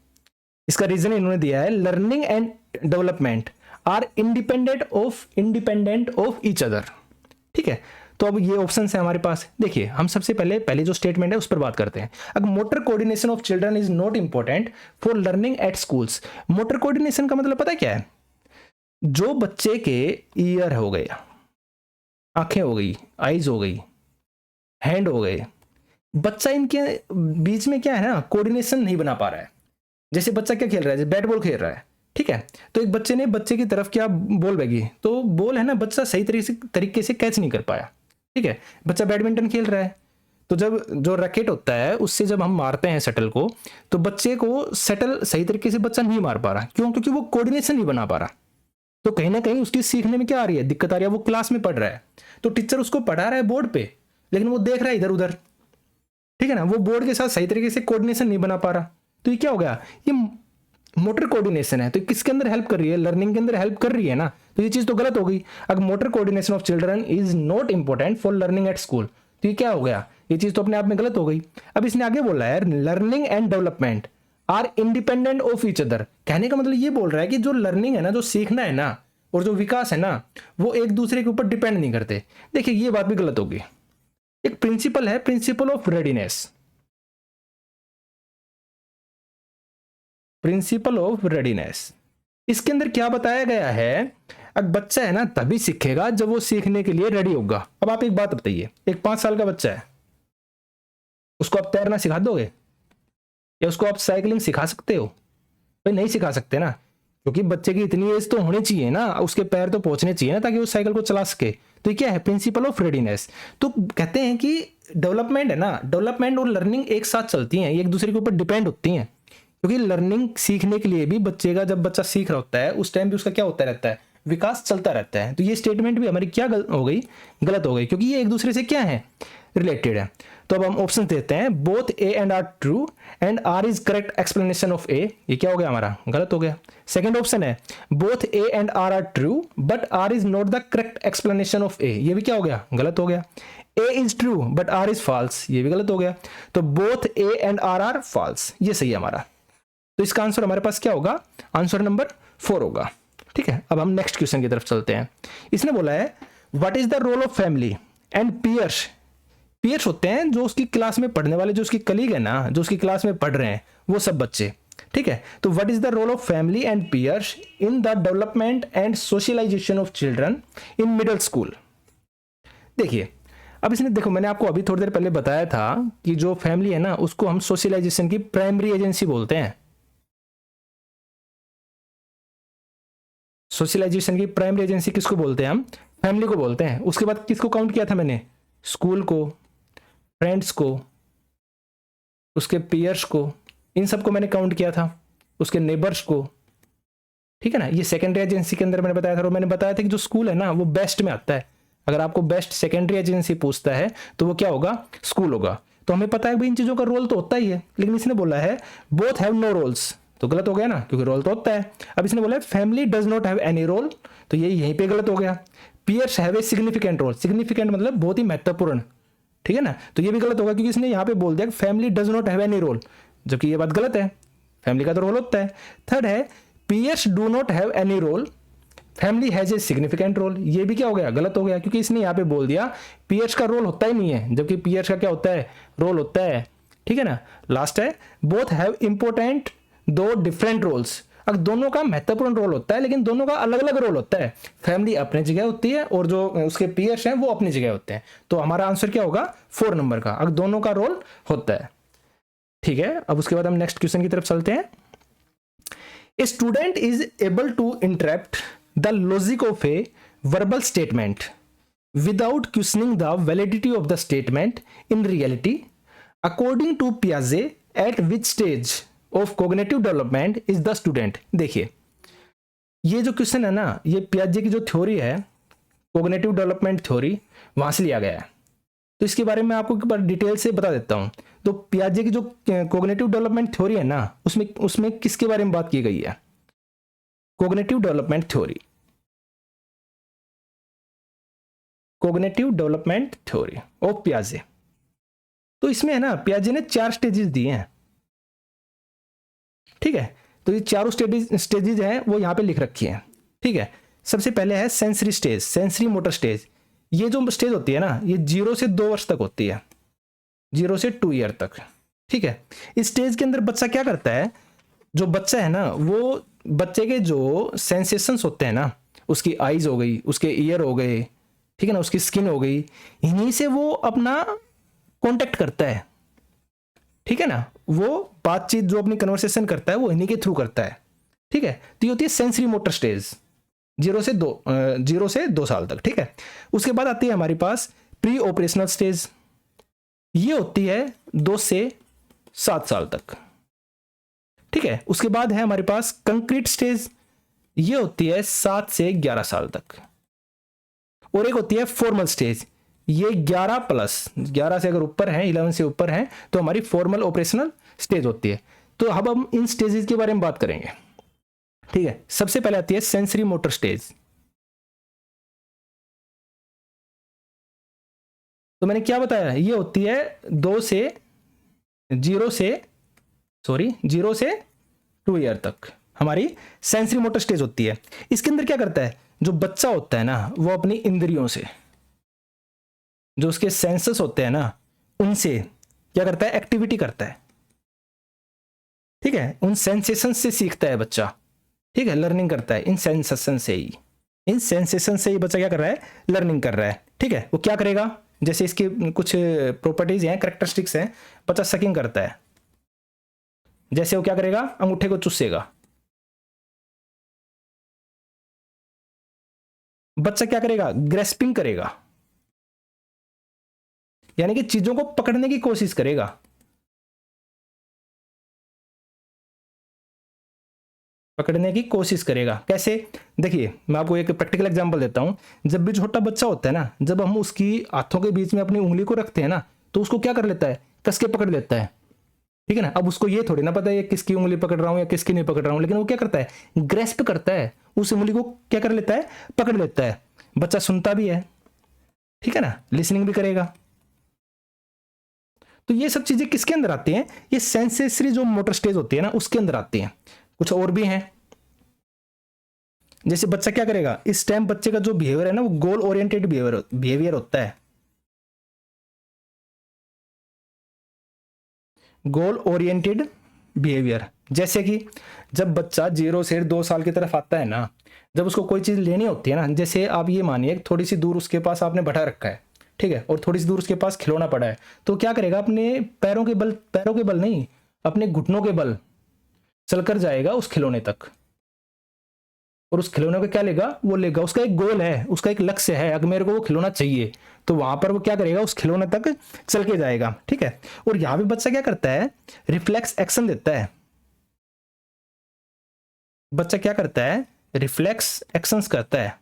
इसका रीजन इन्होंने दिया है, learning and development are independent of each other. ठीक है, तो अब ये ऑप्शन है हमारे पास। देखिए हम सबसे पहले जो स्टेटमेंट है उस पर बात करते हैं। अगर motor coordination of children is not important for learning at schools, motor coordination का मतलब पता है क्या है, जो बच्चे के ईयर हो गए, आंखें हो गई, आईज हो गई, हैंड हो गए, बच्चा इनके बीच में क्या है ना कोऑर्डिनेशन नहीं बना पा रहा है। जैसे बच्चा क्या खेल रहा है, जैसे बैट बॉल खेल रहा है, ठीक है, तो एक बच्चे ने बच्चे की तरफ क्या बॉल भेजी, तो बॉल है ना बच्चा सही तरीके से कैच नहीं कर पाया। ठीक है, बच्चा बैडमिंटन खेल रहा है, तो जब जो रैकेट होता है उससे जब हम मारते हैं शटल को, तो बच्चे को शटल सही तरीके से बच्चा नहीं मार पा रहा। क्यों, क्योंकि वो कोऑर्डिनेशन नहीं बना पा रहा। तो कहीं ना कहीं उसकी सीखने में क्या आ रही है, दिक्कत आ रही है। वो क्लास में पढ़ रहा है तो टीचर उसको पढ़ा रहा है बोर्ड पे, लेकिन वो देख रहा है इधर उधर। ठीक है ना, वो बोर्ड के साथ सही तरीके से कोऑर्डिनेशन नहीं बना पा रहा। तो ये क्या हो गया, ये मोटर कोऑर्डिनेशन है, तो किसके अंदर हेल्प कर रही है, लर्निंग के अंदर हेल्प कर रही है ना, तो ये चीज तो गलत हो गई। अगर motor coordination of children is not important for learning at school, तो ये क्या हो गया, ये चीज तो अपने आप में गलत हो गई। अब इसने आगे बोला है, learning and development are independent of each other. कहने का मतलब ये बोल रहा है कि जो लर्निंग है ना, जो सीखना है ना, और जो विकास है ना, वो एक दूसरे के ऊपर डिपेंड नहीं करते। देखिए ये बात भी गलत होगी। एक प्रिंसिपल है, principle of readiness, principle of readiness. इसके अंदर क्या बताया गया है, अब बच्चा है ना तभी सीखेगा जब वो सीखने के लिए रेडी होगा। अब आप एक बात बताइए, एक 5 साल का बच्चा है, उसको आप तैरना सिखा दोगे या उसको आप साइकिलिंग सिखा सकते हो? भाई नहीं सिखा सकते ना, क्योंकि बच्चे की इतनी एज तो होनी चाहिए ना, उसके पैर तो पहुंचने चाहिए ना ताकि वो साइकिल को चला सके। तो ये क्या है, प्रिंसिपल ऑफ रेडीनेस। तो कहते हैं कि डेवलपमेंट है ना, डेवलपमेंट और लर्निंग एक साथ चलती हैं, एक दूसरे के ऊपर डिपेंड होती हैं। क्योंकि लर्निंग सीखने के लिए भी बच्चे का, जब बच्चा सीख रहा होता है उस टाइम भी उसका क्या होता रहता है, विकास चलता रहता है। तो ये स्टेटमेंट भी हमारी क्या हो गई, गलत हो गई, क्योंकि ये एक दूसरे से क्या है, रिलेटेड है। तो अब हम ऑप्शन देते हैं, both A and R true and R is correct explanation of A. ये क्या हो गया हमारा, गलत हो गया। सेकंड ऑप्शन है, both A and R are true but R is not the correct explanation of A. ये भी क्या हो गया, गलत हो गया। A is true but R is false, ये भी गलत हो गया। तो both A and R false, ये सही है हमारा। तो इसका आंसर हमारे पास क्या होगा, आंसर नंबर 4 होगा। ठीक है, अब हम नेक्स्ट क्वेश्चन की तरफ चलते हैं। इसने बोला है, what is the role of family and peers. Peers होते हैं जो उसकी क्लास में पढ़ने वाले, जो उसकी कलीग है ना, जो उसकी क्लास में पढ़ रहे हैं वो सब बच्चे। ठीक है, तो what is the role of family and peers in the development and socialisation of children in middle school. देखिए, अब इसने देखो, मैंने आपको अभी थोड़ी देर पहले बताया था कि जो फैमिली है ना उसको हम सोशलाइजेशन की प्राइमरी एजेंसी बोलते हैं। सोशलाइजेशन की प्राइमरी एजेंसी किसको बोलते हैं हम, फैमिली को बोलते हैं। उसके बाद किसको काउंट किया था मैंने, स्कूल को, फ्रेंड्स को, उसके पीयर्स को, इन सबको मैंने काउंट किया था, उसके नेबर्स को। ठीक है ना, ये सेकेंडरी एजेंसी के अंदर मैंने बताया था। और मैंने बताया था कि जो स्कूल है ना वो बेस्ट में आता है। अगर आपको बेस्ट सेकेंडरी एजेंसी पूछता है तो वो क्या होगा, स्कूल होगा। तो हमें पता है कि इन चीजों का रोल तो होता ही है, लेकिन इसने बोला है बोथ हैव नो रोल्स, तो गलत हो गया ना, क्योंकि रोल तो होता है। अब इसने बोला है family does not have any role, तो ये यहीं पे गलत हो गया। Peers have a significant role, significant मतलब बहुत ही महत्वपूर्ण। ठीक है ना, तो ये भी गलत होगा, क्योंकि इसने यहाँ पे बोल दिया कि family does not have any role, जबकि ये बात गलत है, फैमिली का तो रोल होता है। थर्ड है, peers do not have any role, family has a significant role, ये भी क्या हो गया, गलत हो गया, क्योंकि इसने यहाँ पे बोल दिया पियर्स का रोल होता ही नहीं है, जबकि पियर्स का क्या होता है, रोल होता है। ठीक है ना, लास्ट है, बोथ हैव इंपॉर्टेंट दो डिफरेंट रोल्स। अब दोनों का महत्वपूर्ण रोल होता है, लेकिन दोनों का अलग अलग रोल होता है। फैमिली अपनी जगह होती है और जो उसके पियर्स हैं वो अपनी जगह होते हैं। तो हमारा आंसर क्या होगा, 4 नंबर का, अब दोनों का रोल होता है। ठीक है, अब उसके बाद हम नेक्स्ट क्वेश्चन की तरफ चलते हैं। A student is able to interrupt the logic of a verbal statement without questioning the validity of the statement in reality according to पियाजे at which stage of cognitive development is the student. देखिए, ये जो question है ना, ये पियाजे की जो theory है, कॉग्निटिव डेवलपमेंट थ्योरी, वहां से लिया गया है। तो इसके बारे में आपको एक बार डिटेल से बता देता हूं। तो पियाजे की जो कॉग्निटिव डेवलपमेंट थ्योरी है ना, उसमें किसके बारे में बात की गई है, cognitive development theory, cognitive development theory of पियाजे। तो इसमें है ना, पियाजे ने 4 स्टेजेस दिए हैं। ठीक है, तो ये चारों स्टेजेस हैं वो यहां पे लिख रखी हैं। ठीक है, सबसे पहले है sensory stage, sensory motor stage. ये जो स्टेज होती है ना, ये 0 से 2 वर्ष तक होती है, 0 से 2 ईयर तक। ठीक है, इस स्टेज के अंदर बच्चा क्या करता है, जो बच्चा है ना वो बच्चे के जो सेंसेशंस होते हैं ना, उसकी आईज हो गई, उसके ईयर हो गए, ठीक है ना, उसकी स्किन हो गई, इन्हीं से वो अपना कांटेक्ट करता है। ठीक है ना, वो बातचीत जो अपनी कन्वर्सेशन करता है वो इन्हीं के थ्रू करता है। ठीक है, तो ये होती है सेंसरी मोटर स्टेज, 0 से 2 साल तक। ठीक है, उसके बाद आती है हमारे पास प्री ऑपरेशनल स्टेज, ये होती है 2 से 7 साल तक। ठीक है, उसके बाद है हमारे पास कंक्रीट स्टेज, ये होती है 7 से 11 साल तक। और एक होती है फॉर्मल स्टेज, ये 11 प्लस 11 से अगर ऊपर है, 11 से ऊपर है तो हमारी फॉर्मल ऑपरेशनल स्टेज होती है। तो अब हम इन स्टेजेस के बारे में बात करेंगे। ठीक है, सबसे पहले आती है सेंसरी मोटर स्टेज। तो मैंने क्या बताया, ये होती है 0 से 2 ईयर तक हमारी सेंसरी मोटर स्टेज होती है। इसके अंदर क्या करता है, जो बच्चा होता है ना वो अपनी इंद्रियों से, जो उसके सेंसेस होते हैं ना, उनसे क्या करता है, एक्टिविटी करता है। ठीक है, उन सेंसेशन से सीखता है बच्चा। ठीक है, लर्निंग करता है इन सेंसेशन से ही, इन सेंसेशन से ही बच्चा क्या कर रहा है, लर्निंग कर रहा है। ठीक है, वो क्या करेगा, जैसे इसकी कुछ प्रॉपर्टीज हैं, कैरेक्टरिस्टिक्स हैं, बच्चा सकिंग करता है, जैसे वो क्या करेगा, अंगूठे को चूसेगा। बच्चा क्या करेगा, ग्रेस्पिंग करेगा, यानी कि चीजों को पकड़ने की कोशिश करेगा। पकड़ने की कोशिश करेगा। कैसे? देखिए मैं आपको एक प्रैक्टिकल एग्जांपल देता हूँ। जब भी छोटा बच्चा होता है ना, जब हम उसकी हाथों के बीच में अपनी उंगली को रखते हैं ना, तो उसको क्या कर लेता है, कस के पकड़ लेता है। ठीक है ना। अब उसको ये थोड़ी ना पता है ये किसकी उंगली पकड़ रहा हूँ या किसकी नहीं पकड़ रहा हूँ, लेकिन वो क्या करता है, ग्रेस्प करता है, उस उंगली को क्या कर लेता है, पकड़ लेता है। बच्चा सुनता भी है, ठीक है ना, लिसनिंग भी करेगा। तो ये सब चीजें किसके अंदर आती हैं, ये सेंसेसरी जो मोटर स्टेज होती है ना उसके अंदर आती हैं। कुछ और भी हैं, जैसे बच्चा क्या करेगा, इस टाइम बच्चे का जो बिहेवियर है ना वो गोल ओरिएंटेड बिहेवियर होता है। गोल ओरिएंटेड बिहेवियर, जैसे कि जब बच्चा 0 से 2 साल की तरफ आता है ना, जब उसको कोई चीज़ लेनी होती है ना, जैसे आप ये मानिए थोड़ी सी दूर उसके पास आपने बैठा रखा है, ठीक है, और थोड़ी सी दूर उसके पास खिलौना पड़ा है, तो क्या करेगा, अपने पैरों के बल नहीं, अपने घुटनों के बल चलकर जाएगा उस खिलौने तक, और उस खिलौने को क्या लेगा, वो लेगा, उसका एक गोल है, उसका एक लक्ष्य है, अगर मेरे को वो खिलौना चाहिए तो वहां पर वो क्या करेगा, उस खिलौने तक चल के जाएगा। ठीक है। और यहां पे बच्चा क्या करता है, रिफ्लेक्स एक्शन देता है। बच्चा क्या करता है, रिफ्लेक्स एक्शंस करता है।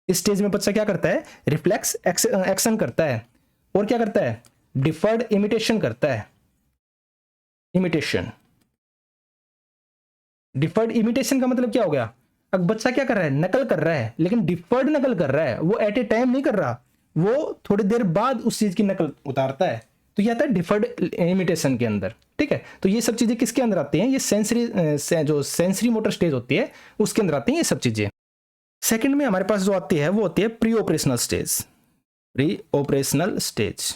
इस स्टेज में बच्चा क्या करता है, रिफ्लेक्स एक्शन करता है, और क्या करता है, डिफर्ड इमिटेशन करता है। इमिटेशन, डिफर्ड इमिटेशन का मतलब क्या हो गया, अब बच्चा क्या कर रहा है, नकल कर रहा है, लेकिन डिफर्ड नकल कर रहा है, वो एट ए टाइम नहीं कर रहा, वो थोड़ी देर बाद उस चीज की नकल उतारता है, तो ये आता है डिफर्ड इमिटेशन के अंदर। ठीक है। तो ये सब चीजें किसके अंदर आती हैं, ये जो सेंसरी मोटर स्टेज होती है उसके अंदर आती हैं ये सब चीजें। सेकंड में हमारे पास जो आती है वो होती है pre operational stage. Pre operational stage,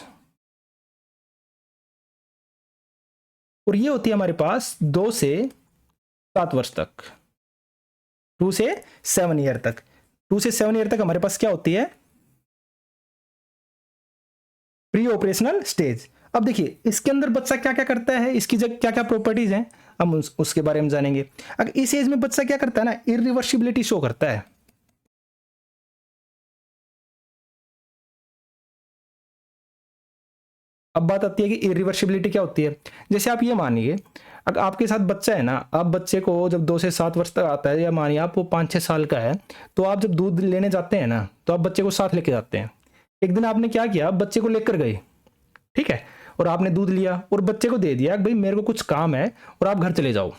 और ये होती है हमारे पास 2 से 7 वर्ष तक, 2 से 7 ईयर तक। 2 से 7 ईयर तक हमारे पास क्या होती है, प्री ऑपरेशनल स्टेज। अब देखिए इसके अंदर बच्चा क्या क्या करता है, इसकी क्या क्या प्रॉपर्टीज हैं, हम उसके बारे में जानेंगे। अगर इस एज में बच्चा क्या करता है ना, इरिवर्सिबिलिटी शो करता है। अब बात आती है कि इरिवर्सिबिलिटी क्या होती है। जैसे आप ये मानिए, अगर आपके साथ बच्चा है ना, आप बच्चे को जब 2 से 7 वर्ष तक आता है, या मानिए आप वो 5-6 साल का है, तो आप जब दूध लेने जाते हैं ना, तो आप बच्चे को साथ लेके जाते हैं। एक दिन आपने क्या किया, बच्चे को लेकर गए, ठीक है, और आपने दूध लिया और बच्चे को दे दिया, भाई मेरे को कुछ काम है और आप घर चले जाओ,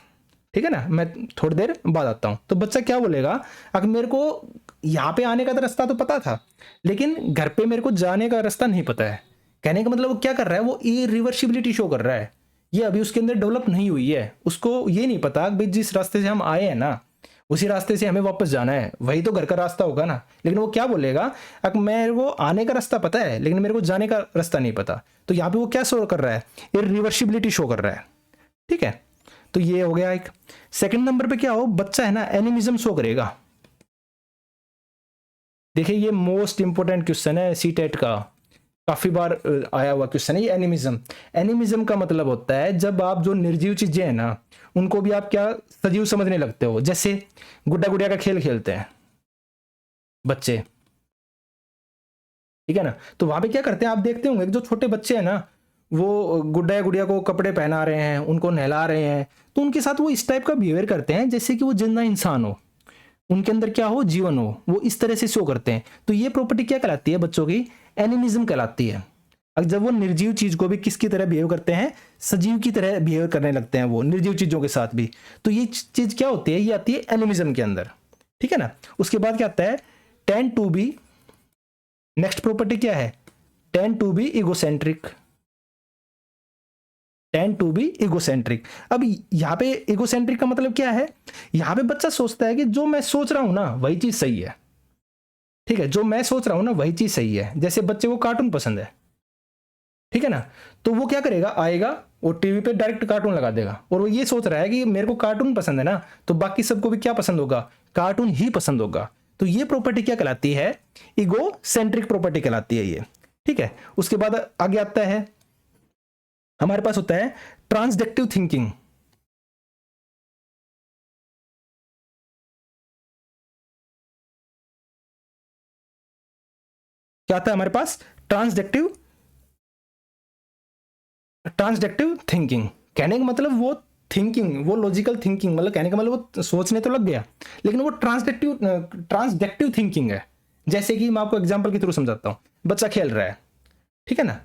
ठीक है ना, मैं थोड़ी देर बाद आता हूं। तो बच्चा क्या बोलेगा, अगर मेरे को यहाँ पे आने का तो रास्ता तो पता था, लेकिन घर पे मेरे को जाने का रास्ता नहीं पता है। कहने का मतलब वो क्या कर रहा है, वो इरिवर्सिबिलिटी शो कर रहा है, ये अभी उसके अंदर डेवलप नहीं हुई है। उसको ये नहीं पता कि भाई जिस रास्ते से हम आए हैं ना, उसी रास्ते से हमें वापस जाना है, वही तो घर का रास्ता होगा ना। लेकिन वो क्या बोलेगा, अगर मेरे को आने का रास्ता पता है लेकिन मेरे को जाने का रास्ता नहीं पता, तो यहाँ पे वो क्या शो कर रहा है, इरिवर्सिबिलिटी शो कर रहा है। ठीक है। तो ये हो गया एक। सेकंड नंबर पे क्या हो, बच्चा है ना एनिमिज्म शो करेगा। देखिए ये मोस्ट इंपोर्टेंट क्वेश्चन है सीटेट का, काफी बार आया हुआ क्वेश्चन है ये, एनिमिज्म। एनिमिज्म का मतलब होता है जब आप जो निर्जीव चीजें हैं ना उनको भी आप क्या सजीव समझने लगते हो। जैसे गुड्डा गुड़िया का खेल खेलते हैं बच्चे, ठीक है ना, तो वहां पे क्या करते हैं, आप देखते होंगे जो छोटे बच्चे हैं ना, वो गुड्डा या गुड़िया को कपड़े पहना रहे हैं, उनको नहला रहे हैं, तो उनके साथ वो इस टाइप का बिहेवियर करते हैं जैसे कि वो जिंदा इंसान हो, उनके अंदर क्या हो, जीवन हो, वो इस तरह से शो करते हैं। तो ये प्रॉपर्टी क्या कहलाती है बच्चों की, एनिमिज्म कहलाती है। अब जब वो निर्जीव चीज को भी किसकी तरह बिहेव करते हैं, सजीव की तरह बिहेव करने लगते हैं वो निर्जीव चीजों के साथ भी, तो ये चीज क्या होती है, ये आती है एनिमिज्म के अंदर। ठीक है ना। उसके बाद क्या आता है, tend to be, next property क्या है, tend to be egocentric. Tend to be egocentric. अब यहाँ पे इगोसेंट्रिक का मतलब क्या है, यहाँ पे बच्चा सोचता है कि जो मैं सोच रहा हूं ना वही चीज सही है। ठीक है, जो मैं सोच रहा हूं ना वही चीज सही है। जैसे बच्चे को कार्टून पसंद है, ठीक है ना, तो वो क्या करेगा, आएगा और टीवी पे डायरेक्ट कार्टून लगा देगा, और वो ये सोच रहा है कि मेरे को कार्टून पसंद है ना, तो बाकी सबको भी क्या पसंद होगा, कार्टून ही पसंद होगा। तो ये प्रॉपर्टी क्या कहलाती है, इगो सेंट्रिक प्रॉपर्टी कहलाती है ये। ठीक है। उसके बाद आगे आता है, हमारे पास होता है ट्रांसडेक्टिव थिंकिंग। क्या आता है हमारे पास, ट्रांसडेक्टिव ट्रांसडेक्टिव थिंकिंग। कहने का मतलब वो थिंकिंग, वो लॉजिकल थिंकिंग, मतलब कहने का मतलब वो सोचने तो लग गया, लेकिन वो ट्रांसडेक्टिव थिंकिंग है। जैसे कि मैं आपको एग्जांपल के थ्रू समझाता हूँ। बच्चा खेल रहा है, ठीक है ना,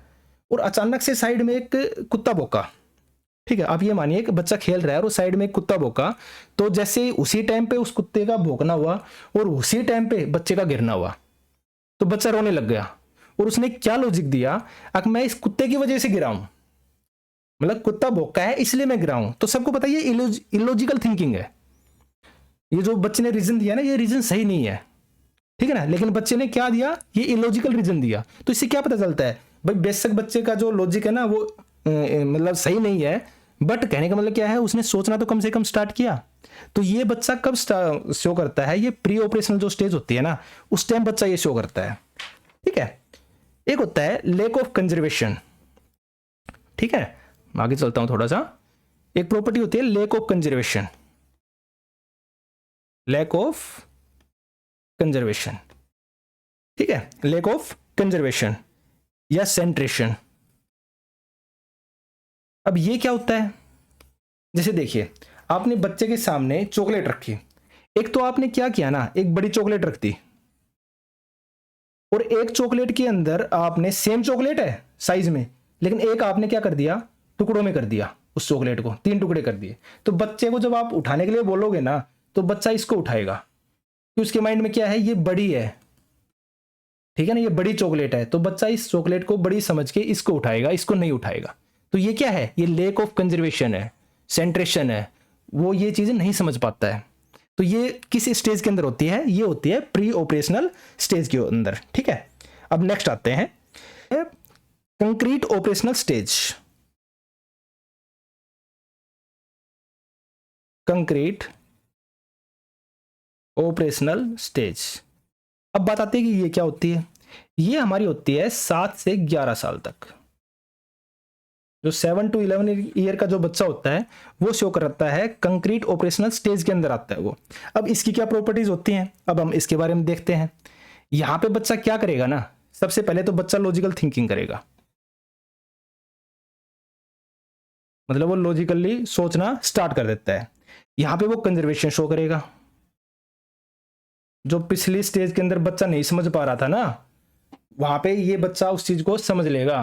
और अचानक से साइड में एक कुत्ता भौंका। ठीक है, आप ये मानिए कि बच्चा खेल रहा है और साइड में एक कुत्ता भौंका, तो जैसे उसी टाइम पे उस कुत्ते का भौंकना हुआ और उसी टाइम पे बच्चे का गिरना हुआ, तो बच्चा रोने लग गया। और उसने क्या लॉजिक दिया, अब मैं इस कुत्ते की वजह से गिरा हूं, मतलब कुत्ता भौंका है इसलिए मैं गिरा हूं। तो सबको पता है ये इलॉजिकल थिंकिंग है। ये जो बच्चे ने रीजन दिया ना, ये रीजन सही नहीं है, ठीक है ना, लेकिन बच्चे ने क्या दिया, ये इलॉजिकल रीजन दिया। तो इससे क्या पता चलता है भाई, बेशक बच्चे का जो लॉजिक है ना वो मतलब सही नहीं है, बट कहने का मतलब क्या है, उसने सोचना तो कम से कम स्टार्ट किया। तो ये बच्चा कब शो करता है, ये प्री ऑपरेशनल जो स्टेज होती है ना, उस टाइम बच्चा ये शो करता है। ठीक है, एक होता है लेक ऑफ कंजर्वेशन। ठीक है, मैं आगे चलता हूं थोड़ा सा। एक प्रॉपर्टी होती है lack of conservation, lack of conservation. ठीक है, लेक ऑफ कंजर्वेशन या सेंट्रेशन। अब ये क्या होता है, जैसे देखिए आपने बच्चे के सामने चॉकलेट रखी, एक तो आपने क्या किया ना, एक बड़ी चॉकलेट रख दी, और एक चॉकलेट के अंदर आपने सेम चॉकलेट है साइज में, लेकिन एक आपने क्या कर दिया, टुकड़ों में कर दिया, उस चॉकलेट को 3 टुकड़े कर दिए। तो बच्चे को जब आप उठाने के लिए बोलोगे ना, तो बच्चा इसको उठाएगा, कि उसके माइंड में क्या है, ये बड़ी है, ठीक है ना, ये बड़ी चॉकलेट है, तो बच्चा इस चॉकलेट को बड़ी समझ के इसको उठाएगा, इसको नहीं उठाएगा। तो ये क्या है, ये लेक ऑफ कंजर्वेशन है, सेंट्रेशन है, वो ये चीजें नहीं समझ पाता है। तो ये किस स्टेज के अंदर होती है, ये होती है प्री ऑपरेशनल स्टेज के अंदर। ठीक है, अब नेक्स्ट आते हैं concrete operational stage. Concrete operational stage, अब बात आती है कि ये क्या होती है। ये हमारी होती है 7 से 11 साल तक। जो 7 to 11 ईयर का जो बच्चा होता है वो शो करता है कंक्रीट ऑपरेशनल स्टेज के अंदर आता है वो। अब इसकी क्या प्रॉपर्टीज होती हैं, अब हम इसके बारे में देखते हैं। यहां पे बच्चा क्या करेगा ना, सबसे पहले तो बच्चा लॉजिकल थिंकिंग करेगा, मतलब वो लॉजिकली सोचना स्टार्ट कर देता है। यहां पे वो कंजर्वेशन शो करेगा, जो पिछली स्टेज के अंदर बच्चा नहीं समझ पा रहा था ना, वहां पे ये बच्चा उस चीज को समझ लेगा।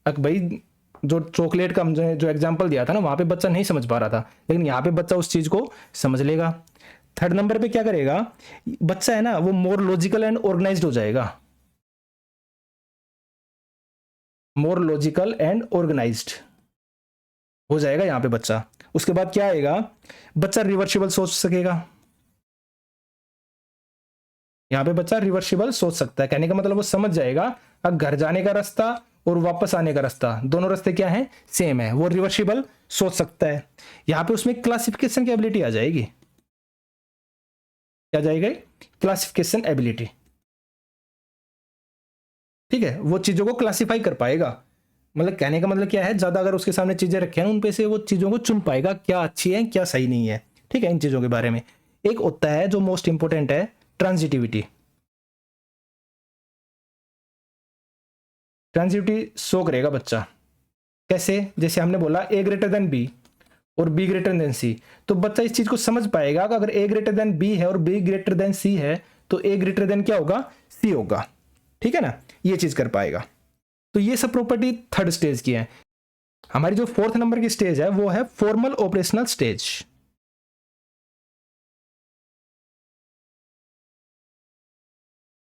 अब भाई जो चॉकलेट का जो एग्जांपल दिया था ना, वहां पे बच्चा नहीं समझ पा रहा था, लेकिन यहाँ पे बच्चा उस चीज को समझ लेगा। थर्ड नंबर पे क्या करेगा बच्चा, है ना, वो मोर लॉजिकल एंड ऑर्गेनाइज्ड हो जाएगा, मोर लॉजिकल एंड ऑर्गेनाइज्ड हो जाएगा यहाँ पे बच्चा। उसके बाद क्या आएगा, बच्चा रिवर्सिबल सोच सकेगा। यहाँ पे बच्चा रिवर्सिबल सोच सकता है, कहने का मतलब वो समझ जाएगा अब घर जाने का रास्ता और वापस आने का रास्ता, दोनों रास्ते क्या है, सेम है, वो रिवर्सिबल सोच सकता है। यहाँ पे उसमें क्लासिफिकेशन की एबिलिटी आ जाएगी, क्या जाएगा, क्लासिफिकेशन एबिलिटी। ठीक है, वो चीजों को क्लासिफाई कर पाएगा, मतलब कहने का मतलब क्या है, ज्यादा अगर उसके सामने चीजें रखे हैं उन पे से वो चीजों को चुन पाएगा, क्या अच्छी है क्या सही नहीं है। ठीक है, इन चीजों के बारे में। एक होता है जो मोस्ट इंपोर्टेंट है, ट्रांजिटिविटी। ट्रांजिटिविटी शो करेगा बच्चा, कैसे, जैसे हमने बोला ए ग्रेटर देन बी और बी ग्रेटर देन सी, तो बच्चा इस चीज को समझ पाएगा कि अगर ए ग्रेटर देन बी है और बी ग्रेटर देन सी है, तो ए ग्रेटर देन क्या होगा, सी होगा। ठीक है ना, ये चीज कर पाएगा। तो ये सब प्रॉपर्टी थर्ड स्टेज की है। हमारी जो फोर्थ नंबर की स्टेज है वो है formal operational stage.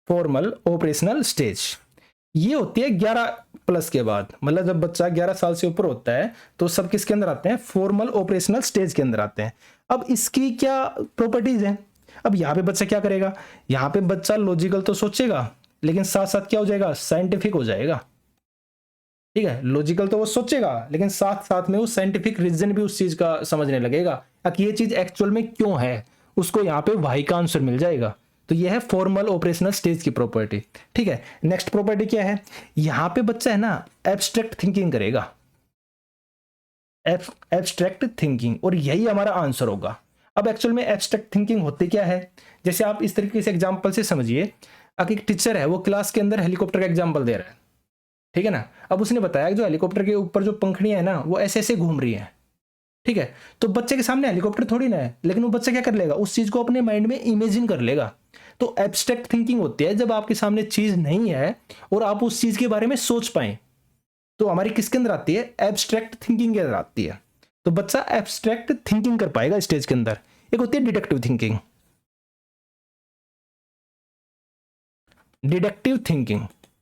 Formal operational stage ये होती है 11 प्लस के बाद, मतलब जब बच्चा 11 साल से ऊपर होता है तो सब किसके अंदर आते हैं, फॉर्मल ऑपरेशनल स्टेज के अंदर आते हैं। अब इसकी क्या प्रॉपर्टीज हैं, अब यहाँ पे बच्चा क्या करेगा, यहाँ पे बच्चा लॉजिकल तो सोचेगा, लेकिन साथ साथ क्या हो जाएगा, साइंटिफिक हो जाएगा। ठीक है, लॉजिकल तो वो सोचेगा, लेकिन साथ साथ में वो साइंटिफिक रीजन भी उस चीज का समझने लगेगा कि ये चीज एक्चुअल में क्यों है, उसको यहाँ पे वाई का आंसर मिल जाएगा। तो ये है फॉर्मल ऑपरेशनल स्टेज की प्रॉपर्टी। ठीक है, नेक्स्ट प्रॉपर्टी क्या है, यहां पे बच्चा है ना एब्स्ट्रैक्ट थिंकिंग करेगा, एब्स्ट्रैक्ट थिंकिंग, और यही हमारा आंसर होगा। अब एक्चुअल में एब्स्ट्रैक्ट थिंकिंग होती क्या है, जैसे आप इस तरीके से एग्जांपल से समझिए, एक टीचर है वो क्लास के अंदर हेलीकॉप्टर का एग्जांपल दे रहा है, ठीक है ना। अब उसने बताया कि जो हेलीकॉप्टर के ऊपर जो पंखड़ियां है ना वो ऐसे ऐसे घूम रही हैं, ठीक है, तो बच्चे के सामने हेलीकॉप्टर थोड़ी ना है, लेकिन वो बच्चा क्या कर लेगा, उस चीज को अपने माइंड में इमेजिन कर लेगा। तो एब्स्ट्रैक्ट थिंकिंग होती है जब आपके सामने चीज नहीं है और आप उस चीज के बारे में सोच पाए। तो हमारी किसके अंदर आती है, एब्स्ट्रैक्ट थिंकिंग के अंदर आती है। तो बच्चा एब्स्ट्रैक्ट थिंकिंग कर पाएगा स्टेज के अंदर। एक होती है डिडक्टिव थिंकिंग। डिडक्टिव थिंकिंग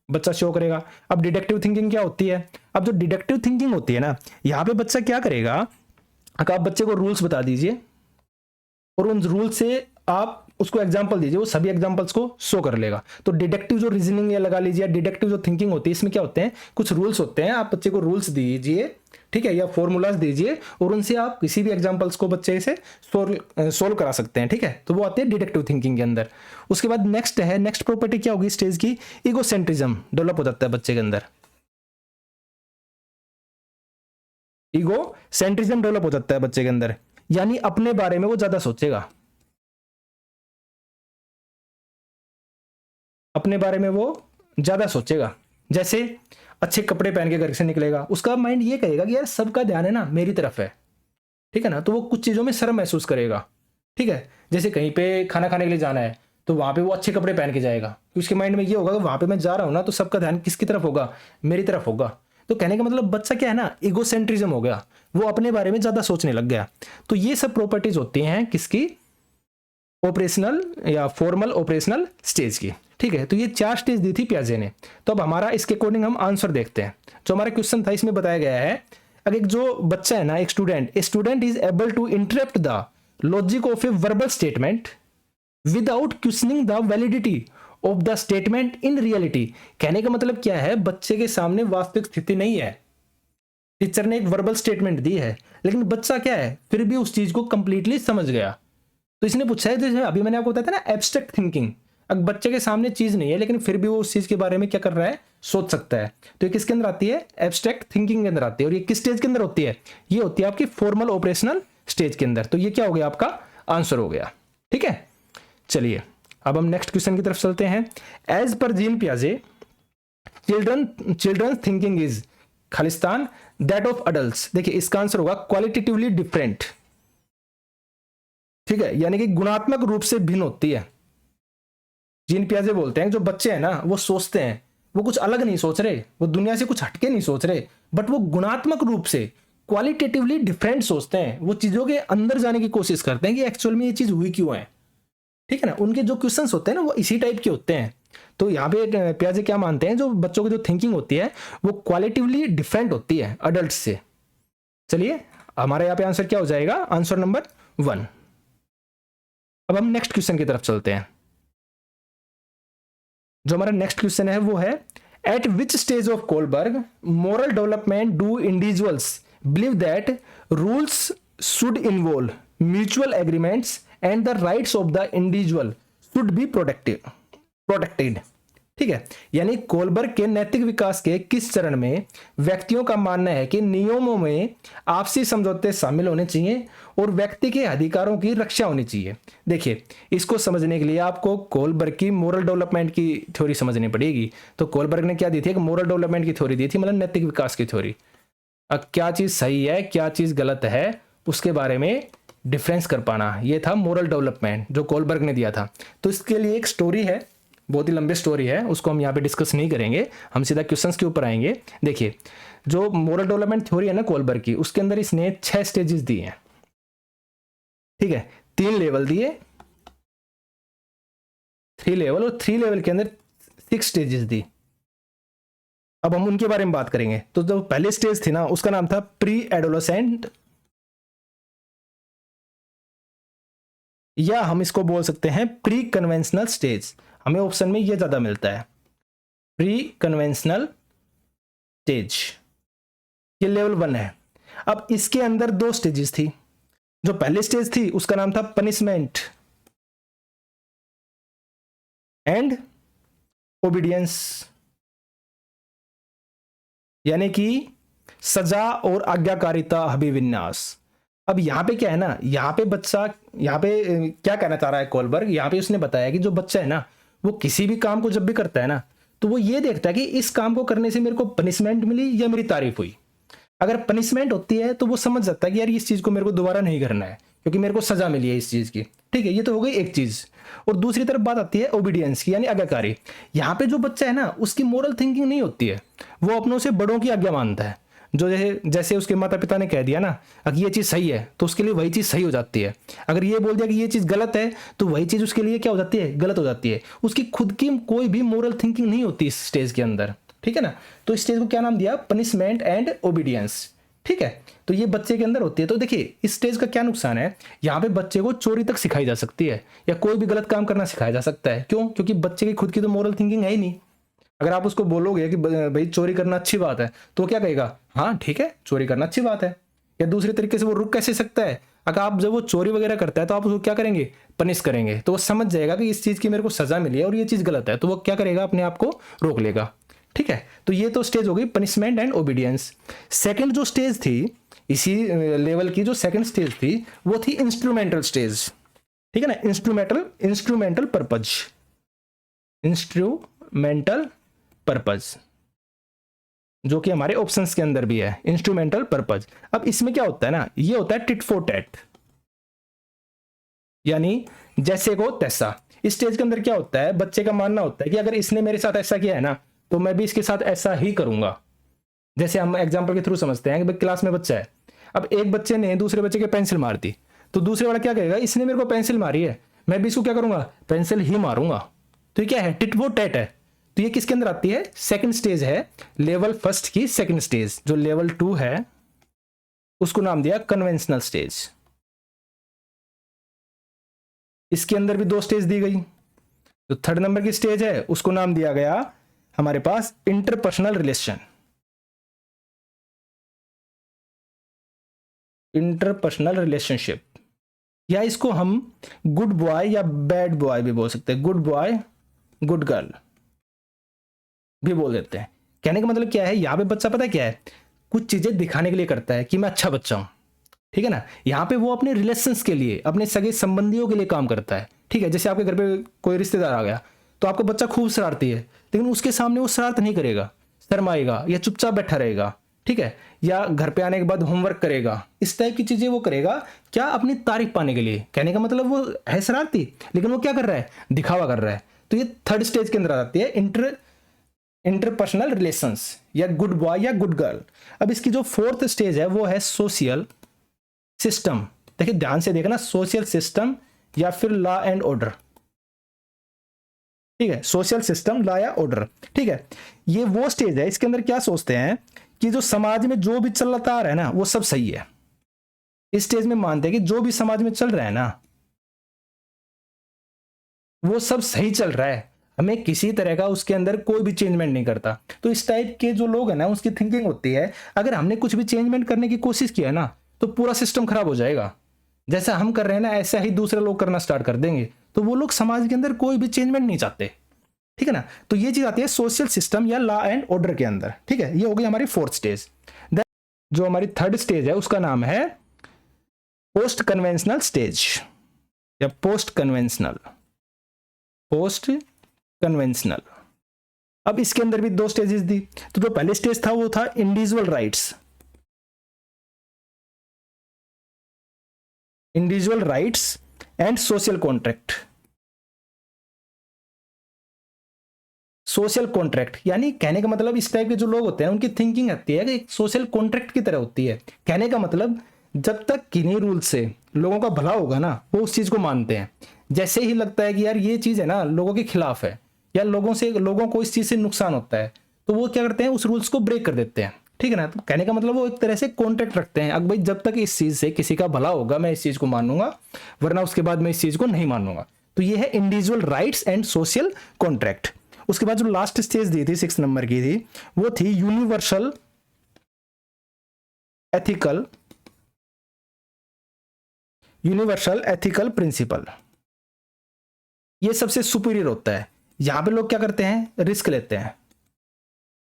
बच्चा शो करेगा। अब डिडक्टिव थिंकिंग क्या होती है, अब जो डिडक्टिव थिंकिंग होती है ना, यहां पे बच्चा क्या करेगा, आप बच्चे को रूल्स बता दीजिए और उन रूल से आप उसको एग्जांपल दीजिए, वो सभी एग्जांपल्स को शो कर लेगा। तो डिडक्टिव जो रीजनिंग या लगा लीजिए, डिडक्टिव जो थिंकिंग होती है, इसमें क्या होते हैं, कुछ रूल्स होते हैं, आप बच्चे को रूल्स दीजिए, ठीक है, या फॉर्मूलाज दीजिए और उनसे आप किसी भी एग्जांपल्स को बच्चे से सोल्व करा सकते हैं, ठीक है। तो वो आते हैं डिडक्टिव थिंकिंग के अंदर। उसके बाद नेक्स्ट प्रॉपर्टी क्या होगी स्टेज की, ईगोसेंट्रिज्म डेवलप हो जाता है बच्चे के अंदर। ईगो सेंट्रिज्म डेवलप हो जाता है बच्चे के अंदर, यानी अपने बारे में वो ज्यादा सोचेगा, अपने बारे में वो ज्यादा सोचेगा। जैसे अच्छे कपड़े पहन के घर से निकलेगा, उसका माइंड ये कहेगा कि यार सबका ध्यान है ना मेरी तरफ है, ठीक है ना, तो वो कुछ चीजों में शर्म महसूस करेगा, ठीक है। जैसे कहीं पे खाना खाने के लिए जाना है तो वहां पे वो अच्छे कपड़े पहन के जाएगा, उसके माइंड में ये होगा कि वहां पे मैं जा रहा हूं ना, तो सबका ध्यान किसकी तरफ होगा, मेरी तरफ होगा। तो कहने का मतलब बच्चा क्या है ना, इगोसेंट्रिज्म हो गया, वो अपने बारे में ज्यादा सोचने लग गया। तो ये सब प्रॉपर्टीज होती हैं किसकी, ऑपरेशनल या फॉर्मल ऑपरेशनल स्टेज की, ठीक है। तो ये 4 स्टेज दी थी पियाजे ने। तो अब हमारा इसके अकॉर्डिंग हम आंसर देखते हैं। जो हमारा क्वेश्चन था इसमें बताया गया है, अगर जो बच्चा है ना, एक student is able to interrupt the logic of a verbal statement without questioning the validity of the statement in reality. कहने का मतलब क्या है, बच्चे के सामने वास्तविक स्थिति नहीं है, टीचर ने एक वर्बल स्टेटमेंट दी है, लेकिन बच्चा क्या है, फिर भी उस चीज को कंप्लीटली समझ गया। तो इसने पूछा है, जैसे अभी मैंने आपको बताया था ना एब्स्ट्रैक्ट थिंकिंग, अब बच्चे के सामने चीज नहीं है लेकिन फिर भी वो उस चीज के बारे में क्या कर रहा है, सोच सकता है। तो ये किसके अंदर आती है, एब्स्ट्रैक्ट थिंकिंग के अंदर आती है। और ये किस स्टेज के अंदर होती है, ये होती है आपकी फॉर्मल ऑपरेशनल स्टेज के अंदर। तो ये क्या हो गया, आपका आंसर हो गया, ठीक है। चलिए अब हम नेक्स्ट क्वेश्चन की तरफ चलते हैं। एज पर जीन पियाजे चिल्ड्रन थिंकिंग इज खालिस्तान दैट ऑफ अडल्ट्स। देखिए इसका आंसर होगा क्वालिटेटिवली डिफरेंट, ठीक है, यानी कि गुणात्मक रूप से भिन्न होती है। जीन पियाजे बोलते हैं जो बच्चे हैं ना वो सोचते हैं, वो कुछ अलग नहीं सोच रहे, वो दुनिया से कुछ हटके नहीं सोच रहे, बट वो गुणात्मक रूप से क्वालिटेटिवली डिफरेंट सोचते हैं। वो चीजों के अंदर जाने की कोशिश करते हैं कि एक्चुअल में ये चीज हुई क्यों है, ठीक है ना। उनके जो क्वेश्चंस होते हैं ना वो इसी टाइप के होते हैं। तो यहाँ पे पियाजे क्या मानते हैं, जो बच्चों की जो थिंकिंग होती है वो क्वालिटिवली डिफरेंट होती है अडल्ट से। चलिए हमारे यहाँ पे आंसर क्या हो जाएगा, आंसर नंबर 1। अब हम नेक्स्ट क्वेश्चन की तरफ चलते हैं। जो हमारा नेक्स्ट क्वेश्चन है वो है, eight which stage of Kohlberg moral development do individuals believe that rules should involve mutual agreements and the rights of the individual should be protected. ठीक है, यानी कोलबर्ग के नैतिक विकास के किस चरण में व्यक्तियों का मानना है कि नियमों में आपसी समझौते शामिल होने चाहिए और व्यक्ति के अधिकारों की रक्षा होनी चाहिए। देखिए इसको समझने के लिए आपको कोलबर्ग की मोरल डेवलपमेंट की थ्योरी समझनी पड़ेगी। तो कोलबर्ग ने क्या दी थी, एक मोरल डेवलपमेंट की थ्योरी दी थी, मतलब नैतिक विकास की थ्योरी। अब क्या चीज सही है क्या चीज गलत है उसके बारे में डिफरेंस कर पाना, ये था मोरल डेवलपमेंट जो कोलबर्ग ने दिया था। तो इसके लिए एक स्टोरी है, बहुत ही लंबी स्टोरी है, उसको हम यहाँ पे डिस्कस नहीं करेंगे, हम सीधा क्वेश्चंस के ऊपर आएंगे। देखिए जो मोरल डेवलपमेंट थ्योरी है ना कोलबर्ग की, उसके अंदर इसने 6 स्टेजेस दिए हैं, ठीक है, 3 लेवल दिए, 3 लेवल, और 3 लेवल के अंदर 6 स्टेजेस दी। अब हम उनके बारे में बात करेंगे। तो जो पहले स्टेज थी ना उसका नाम था प्री एडोलेसेंट, या हम इसको बोल सकते हैं प्री कन्वेंशनल स्टेज। हमें ऑप्शन में ये ज्यादा मिलता है, प्री कन्वेंशनल स्टेज, ये लेवल 1 है। अब इसके अंदर 2 स्टेजेस थी। जो पहली स्टेज थी उसका नाम था पनिशमेंट एंड ओबीडियंस, यानी कि सजा और आज्ञाकारिता अभिविन्यास। अब यहां पे क्या है ना, यहाँ पे बच्चा, यहाँ पे क्या कहना चाह रहा है कोलबर्ग, यहाँ पे उसने बताया कि जो बच्चा है ना वो किसी भी काम को जब भी करता है ना तो वो ये देखता है कि इस काम को करने से मेरे को पनिशमेंट मिली या मेरी तारीफ हुई। अगर पनिशमेंट होती है तो वो समझ जाता है कि यार इस चीज को मेरे को दोबारा नहीं करना है क्योंकि मेरे को सजा मिली है इस चीज की। ठीक है, ये तो हो गई एक चीज। और दूसरी तरफ बात आती है ओबीडियंस की, यानी आज्ञाकारी। यहाँ पे जो बच्चा है ना, उसकी मोरल थिंकिंग नहीं होती है, वो अपनों से बड़ों की आज्ञा मानता है। जो जैसे उसके माता पिता ने कह दिया ना, अगर ये चीज सही है तो उसके लिए वही चीज सही हो जाती है। अगर ये बोल दिया कि ये चीज गलत है तो वही चीज उसके लिए क्या हो जाती है, गलत हो जाती है। उसकी खुद की कोई भी मोरल थिंकिंग नहीं होती इस स्टेज के अंदर। ठीक है ना, तो इस स्टेज को क्या नाम दिया, पनिशमेंट एंड ओबीडियंस। ठीक है, तो ये बच्चे के अंदर होती है। तो देखिए इस स्टेज का क्या नुकसान है, यहाँ पे बच्चे को चोरी तक सिखाई जा सकती है या कोई भी गलत काम करना सिखाया जा सकता है। क्यों? क्योंकि बच्चे की खुद की तो मोरल थिंकिंग है ही नहीं। अगर आप उसको बोलोगे कि भाई चोरी करना अच्छी बात है, तो क्या कहेगा, हाँ ठीक है चोरी करना अच्छी बात है। या दूसरे तरीके से वो रुक कैसे सकता है, अगर आप जब वो चोरी वगैरह करता है तो आप उसको क्या करेंगे, पनिश करेंगे। तो वो समझ जाएगा कि इस चीज की मेरे को सजा मिली है और ये चीज गलत है, तो वो क्या करेगा, अपने आप को रोक लेगा। ठीक है, तो ये तो स्टेज हो गई पनिशमेंट एंड ओबीडियंस। सेकेंड जो स्टेज थी इसी लेवल की, जो सेकंड स्टेज थी वो थी इंस्ट्रूमेंटल स्टेज। ठीक है ना, इंस्ट्रूमेंटल पर्पज, इंस्ट्रूमेंटल पर्पज, जो कि हमारे ऑप्शंस के अंदर भी है, इंस्ट्रूमेंटल पर्पज। अब इसमें क्या होता है ना, ये होता है टिट फॉर टैट, यानी जैसे को तैसा। इस स्टेज के अंदर क्या होता है, बच्चे का मानना होता है कि अगर इसने मेरे साथ ऐसा किया है ना, तो मैं भी इसके साथ ऐसा ही करूंगा। जैसे हम एग्जांपल के थ्रू समझते हैं कि क्लास में बच्चा है, अब एक बच्चे ने दूसरे बच्चे के पेंसिल मार दी, तो दूसरे वाला क्या कहेगा, इसने मेरे को पेंसिल मारी है, मैं भी इसको क्या करूंगा, पेंसिल ही मारूंगा। तो ये क्या है, टिट फॉर टैट है। तो ये किसके अंदर आती है, सेकंड स्टेज है, लेवल फर्स्ट की सेकंड स्टेज। जो लेवल 2 है उसको नाम दिया कन्वेंशनल स्टेज। इसके अंदर भी 2 स्टेज दी गई। जो थर्ड नंबर की स्टेज है उसको नाम दिया गया हमारे पास इंटरपर्सनल रिलेशन, इंटरपर्सनल रिलेशनशिप, या इसको हम गुड बॉय या बैड बॉय भी बोल सकते हैं, गुड बॉय गुड गर्ल भी बोल देते हैं। कहने का मतलब क्या है, यहां पे बच्चा पता है क्या है, कुछ चीजें दिखाने के लिए करता है कि मैं अच्छा बच्चा हूं। ठीक है ना, यहां पे वो अपने रिलेशंस के लिए, अपने सगे संबंधियों के लिए काम करता है। ठीक है, जैसे आपके घर पे कोई रिश्तेदार आ गया तो आपका बच्चा खूब शरारती है, लेकिन उसके सामने वो शरारत नहीं करेगा, शर्माएगा या चुपचाप बैठा रहेगा। ठीक है, या घर पे आने के बाद होमवर्क करेगा, इस टाइप की चीजें वो करेगा, क्या, अपनी तारीफ पाने के लिए। कहने का मतलब वो है शरारती, लेकिन वो क्या कर रहा है, दिखावा कर रहा है। तो ये थर्ड स्टेज के अंदर आ जाती है इंटरपर्सनल रिलेशंस, या गुड बॉय या गुड गर्ल। अब इसकी जो फोर्थ स्टेज है वो है सोशल सिस्टम। देखिए ध्यान से देखना, सोशल सिस्टम या फिर लॉ एंड ऑर्डर। ठीक है, सोशल सिस्टम, लॉ या ऑर्डर। ठीक है, ये वो स्टेज है, इसके अंदर क्या सोचते हैं कि जो समाज में जो भी चलता आ रहा है ना वो सब सही है। इस स्टेज में मानते हैं कि जो भी समाज में चल रहा है ना वो सब सही चल रहा है, हमें किसी तरह का उसके अंदर कोई भी चेंजमेंट नहीं करता। तो इस टाइप के जो लोग हैं ना, उसकी थिंकिंग होती है अगर हमने कुछ भी चेंजमेंट करने की कोशिश किया ना तो पूरा सिस्टम खराब हो जाएगा। जैसा हम कर रहे हैं ना ऐसा ही दूसरे लोग करना स्टार्ट कर देंगे, तो वो लोग समाज के अंदर कोई भी चेंजमेंट नहीं चाहते। ठीक है ना, तो ये चीज आती है सोशल सिस्टम या लॉ एंड ऑर्डर के अंदर। ठीक है, ये हो गई हमारी फोर्थ स्टेज। जो हमारी थर्ड स्टेज है उसका नाम है पोस्ट कन्वेंशनल स्टेज या पोस्ट कन्वेंशनल। अब इसके अंदर भी 2 स्टेजेस दी। तो जो पहले स्टेज था वो था individual rights, and social contract. Social contract यानी कहने का मतलब इस टाइप के जो लोग होते हैं उनकी थिंकिंग आती है कि एक सोशल कॉन्ट्रैक्ट की तरह होती है। कहने का मतलब जब तक किन्हीं रूल से लोगों का भला होगा ना वो उस चीज को मानते हैं। जैसे ही लगता है कि यार ये चीज है ना लोगों के खिलाफ है या लोगों को इस चीज से नुकसान होता है, तो वो क्या करते हैं, उस रूल्स को ब्रेक कर देते हैं। ठीक है ना, तो कहने का मतलब वो एक तरह से कॉन्ट्रैक्ट रखते हैं, अब भाई जब तक इस चीज से किसी का भला होगा मैं इस चीज को मानूंगा, वरना उसके बाद मैं इस चीज को नहीं मानूंगा। तो ये है individual rights and social contract. उसके बाद जो लास्ट स्टेज दी थी 6 नंबर की थी वो थी यूनिवर्सल एथिकल प्रिंसिपल। ये सबसे सुपीरियर होता है। यहां पे लोग क्या करते हैं, रिस्क लेते हैं।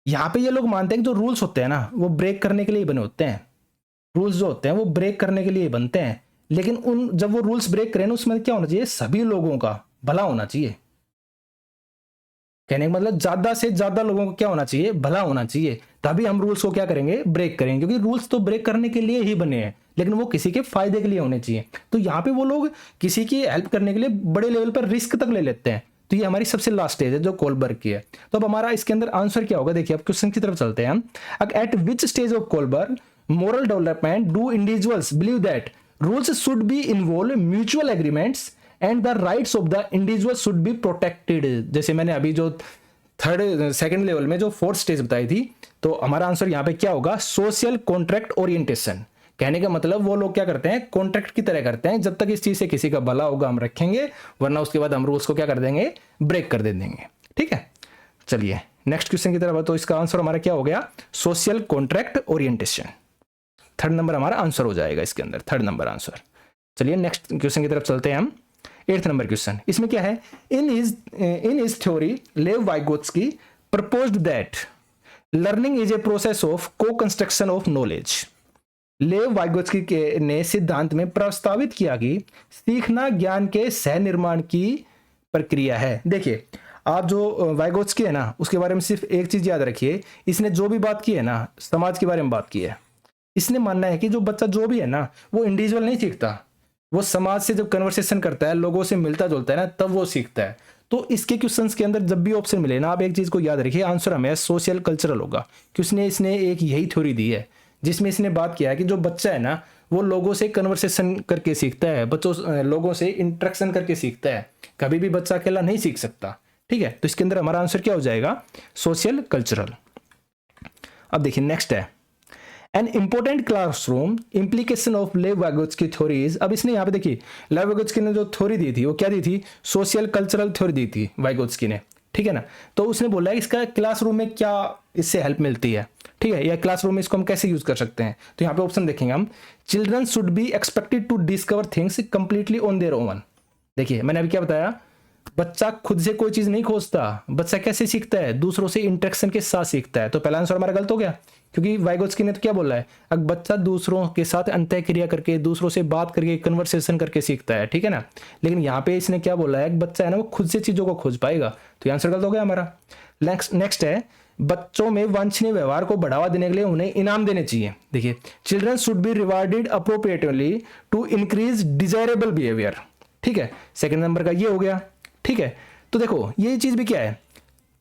यहां पे ये लोग मानते हैं कि जो रूल्स होते हैं ना वो ब्रेक करने के लिए बने होते हैं। रूल्स जो होते हैं वो ब्रेक करने के लिए बनते हैं, लेकिन जब वो रूल्स ब्रेक करें ना उसमें क्या होना चाहिए, सभी लोगों का भला होना चाहिए। कहने का मतलब ज्यादा से ज्यादा लोगों को क्या होना चाहिए, भला होना चाहिए, तभी हम रूल्स को क्या करेंगे, ब्रेक करेंगे, क्योंकि रूल्स तो ब्रेक करने के लिए ही बने हैं, लेकिन वो किसी के फायदे के लिए होने चाहिए। तो यहाँ पे वो लोग किसी की हेल्प करने के लिए बड़े लेवल पर रिस्क तक ले लेते हैं। तो ये हमारी सबसे लास्ट स्टेज है जो कोलबर्ग की है। तो अब हमारा इसके अंदर आंसर क्या होगा, देखिए अब क्वेश्चन की तरफ चलते हैं हम। Eight which stage of Kohlberg moral development do individuals believe that rules should be involve mutual agreements and the rights of the individual should be protected। जैसे मैंने अभी जो सेकंड लेवल में जो फोर्थ स्टेज बताई थी, तो हमारा आंसर यहाँ पे क्या होगा, सोशल कॉन्ट्रैक्ट ओरिएंटेशन। कहने का मतलब वो लोग क्या करते हैं, कॉन्ट्रैक्ट की तरह करते हैं, जब तक इस चीज से किसी का भला होगा हम रखेंगे, वरना उसके बाद हम रूल्स को क्या कर देंगे, ब्रेक कर देंगे। ठीक है, चलिए नेक्स्ट क्वेश्चन की तरफ। तो इसका आंसर हमारा क्या हो गया, social contract orientation. Third number हमारा आंसर हो जाएगा इसके अंदर, थर्ड नंबर आंसर। चलिए नेक्स्ट क्वेश्चन की तरफ चलते हैं हम। 8th नंबर क्वेश्चन, इसमें क्या है, in his theory Lev Vygotsky proposed that learning is a process of co construction of knowledge. Lev Vygotsky ने सिद्धांत में प्रस्तावित किया कि सीखना ज्ञान के सह निर्माण की प्रक्रिया है। देखिए आप जो वाइगोत्स्की है ना, उसके बारे में सिर्फ एक चीज याद रखिए, इसने जो भी बात की है ना, समाज के बारे में बात की है। इसने मानना है कि जो बच्चा जो भी है ना, वो इंडिविजुअल नहीं सीखता, वो समाज से जब कन्वर्सेशन करता है, लोगों से मिलता जुलता है ना, तब वो सीखता है। तो इसके क्वेश्चंस के अंदर जब भी ऑप्शन मिले ना, आप एक चीज को याद रखिए, आंसर हमें सोशल कल्चरल होगा, क्योंकि इसने एक यही थ्योरी दी है जिसमें इसने बात किया है कि जो बच्चा है ना, वो लोगों से कन्वर्सेशन करके सीखता है, लोगों से इंटरेक्शन करके सीखता है। कभी भी बच्चा अकेला नहीं सीख सकता। ठीक है, तो इसके अंदर हमारा आंसर क्या हो जाएगा, सोशल कल्चरल। अब देखिए नेक्स्ट है, an important classroom implication of लेव वाइगोत्स्की थ्योरीज। अब इसने यहाँ पे देखिए, लेव वाइगोत्स्की ने जो थ्योरी दी थी वो क्या दी थी, सोशल कल्चरल थ्योरी दी थी वाइगोत्स्की ने। ठीक है ना, तो उसने बोला है इसका क्लासरूम में क्या इससे हेल्प मिलती है। ठीक है, या क्लासरूम में इसको हम कैसे यूज कर सकते हैं। तो यहाँ पे ऑप्शन देखेंगे हम, children should be expected to discover things completely on their own. देखिए मैंने अभी क्या बताया, बच्चा खुद से कोई चीज नहीं खोजता, बच्चा कैसे सीखता है, दूसरों से इंटरेक्शन के साथ सीखता है। तो पहला आंसर हमारा गलत हो गया, क्योंकि वाइगोत्स्की ने तो क्या बोला है, अगर बच्चा दूसरों के साथ अंतःक्रिया करके, दूसरों से बात करके, कन्वर्सेशन करके सीखता है। ठीक है ना, लेकिन यहाँ पे इसने क्या बोला है, बच्चा है ना वो खुद से चीजों को खोज पाएगा। तो आंसर गलत हो गया हमारा। नेक्स्ट है, बच्चों में वांछनीय व्यवहार को बढ़ावा देने के लिए उन्हें इनाम देने चाहिए। देखिए, children should be rewarded appropriately to increase desirable behaviour. ठीक है, सेकंड नंबर का ये हो गया। ठीक है, तो देखो ये चीज भी क्या है।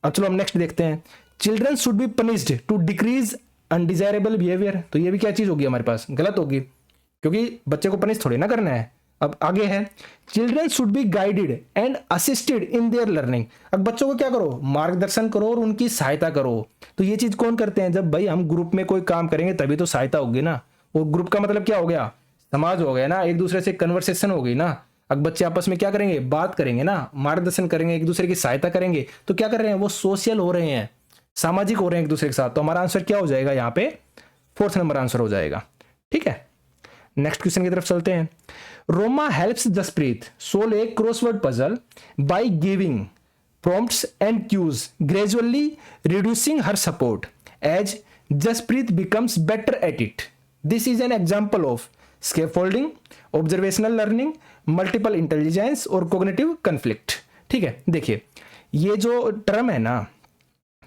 अब चलो हम नेक्स्ट देखते हैं, children should be punished to decrease undesirable behaviour. तो ये भी क्या चीज होगी हमारे पास, गलत होगी, क्योंकि बच्चे को पनिश थोड़ी ना करना है। अब आगे है, children should be guided and assisted in their learning. अब बच्चों को क्या करो, मार्गदर्शन करो और उनकी सहायता करो। तो ये चीज कौन करते हैं, जब भाई हम ग्रुप में कोई काम करेंगे तभी तो सहायता होगी ना। वो ग्रुप का मतलब क्या हो गया, समाज हो गया ना, एक दूसरे से कन्वर्सेशन हो गई ना। अब बच्चे आपस में क्या करेंगे, बात करेंगे ना, मार्गदर्शन करेंगे, एक दूसरे की सहायता करेंगे, तो क्या कर रहे हैं, वो सोशल हो रहे हैं, सामाजिक हो रहे हैं एक दूसरे के साथ। तो हमारा आंसर क्या हो जाएगा यहाँ पे, 4th नंबर आंसर हो जाएगा। ठीक है, नेक्स्ट क्वेश्चन की तरफ चलते हैं। Roma helps Jaspreet solve a crossword puzzle by giving prompts and cues, gradually reducing her support as Jaspreet becomes better at it. This is an example of scaffolding, observational learning, multiple intelligence और cognitive conflict. ठीक है, देखिए ये जो term है ना,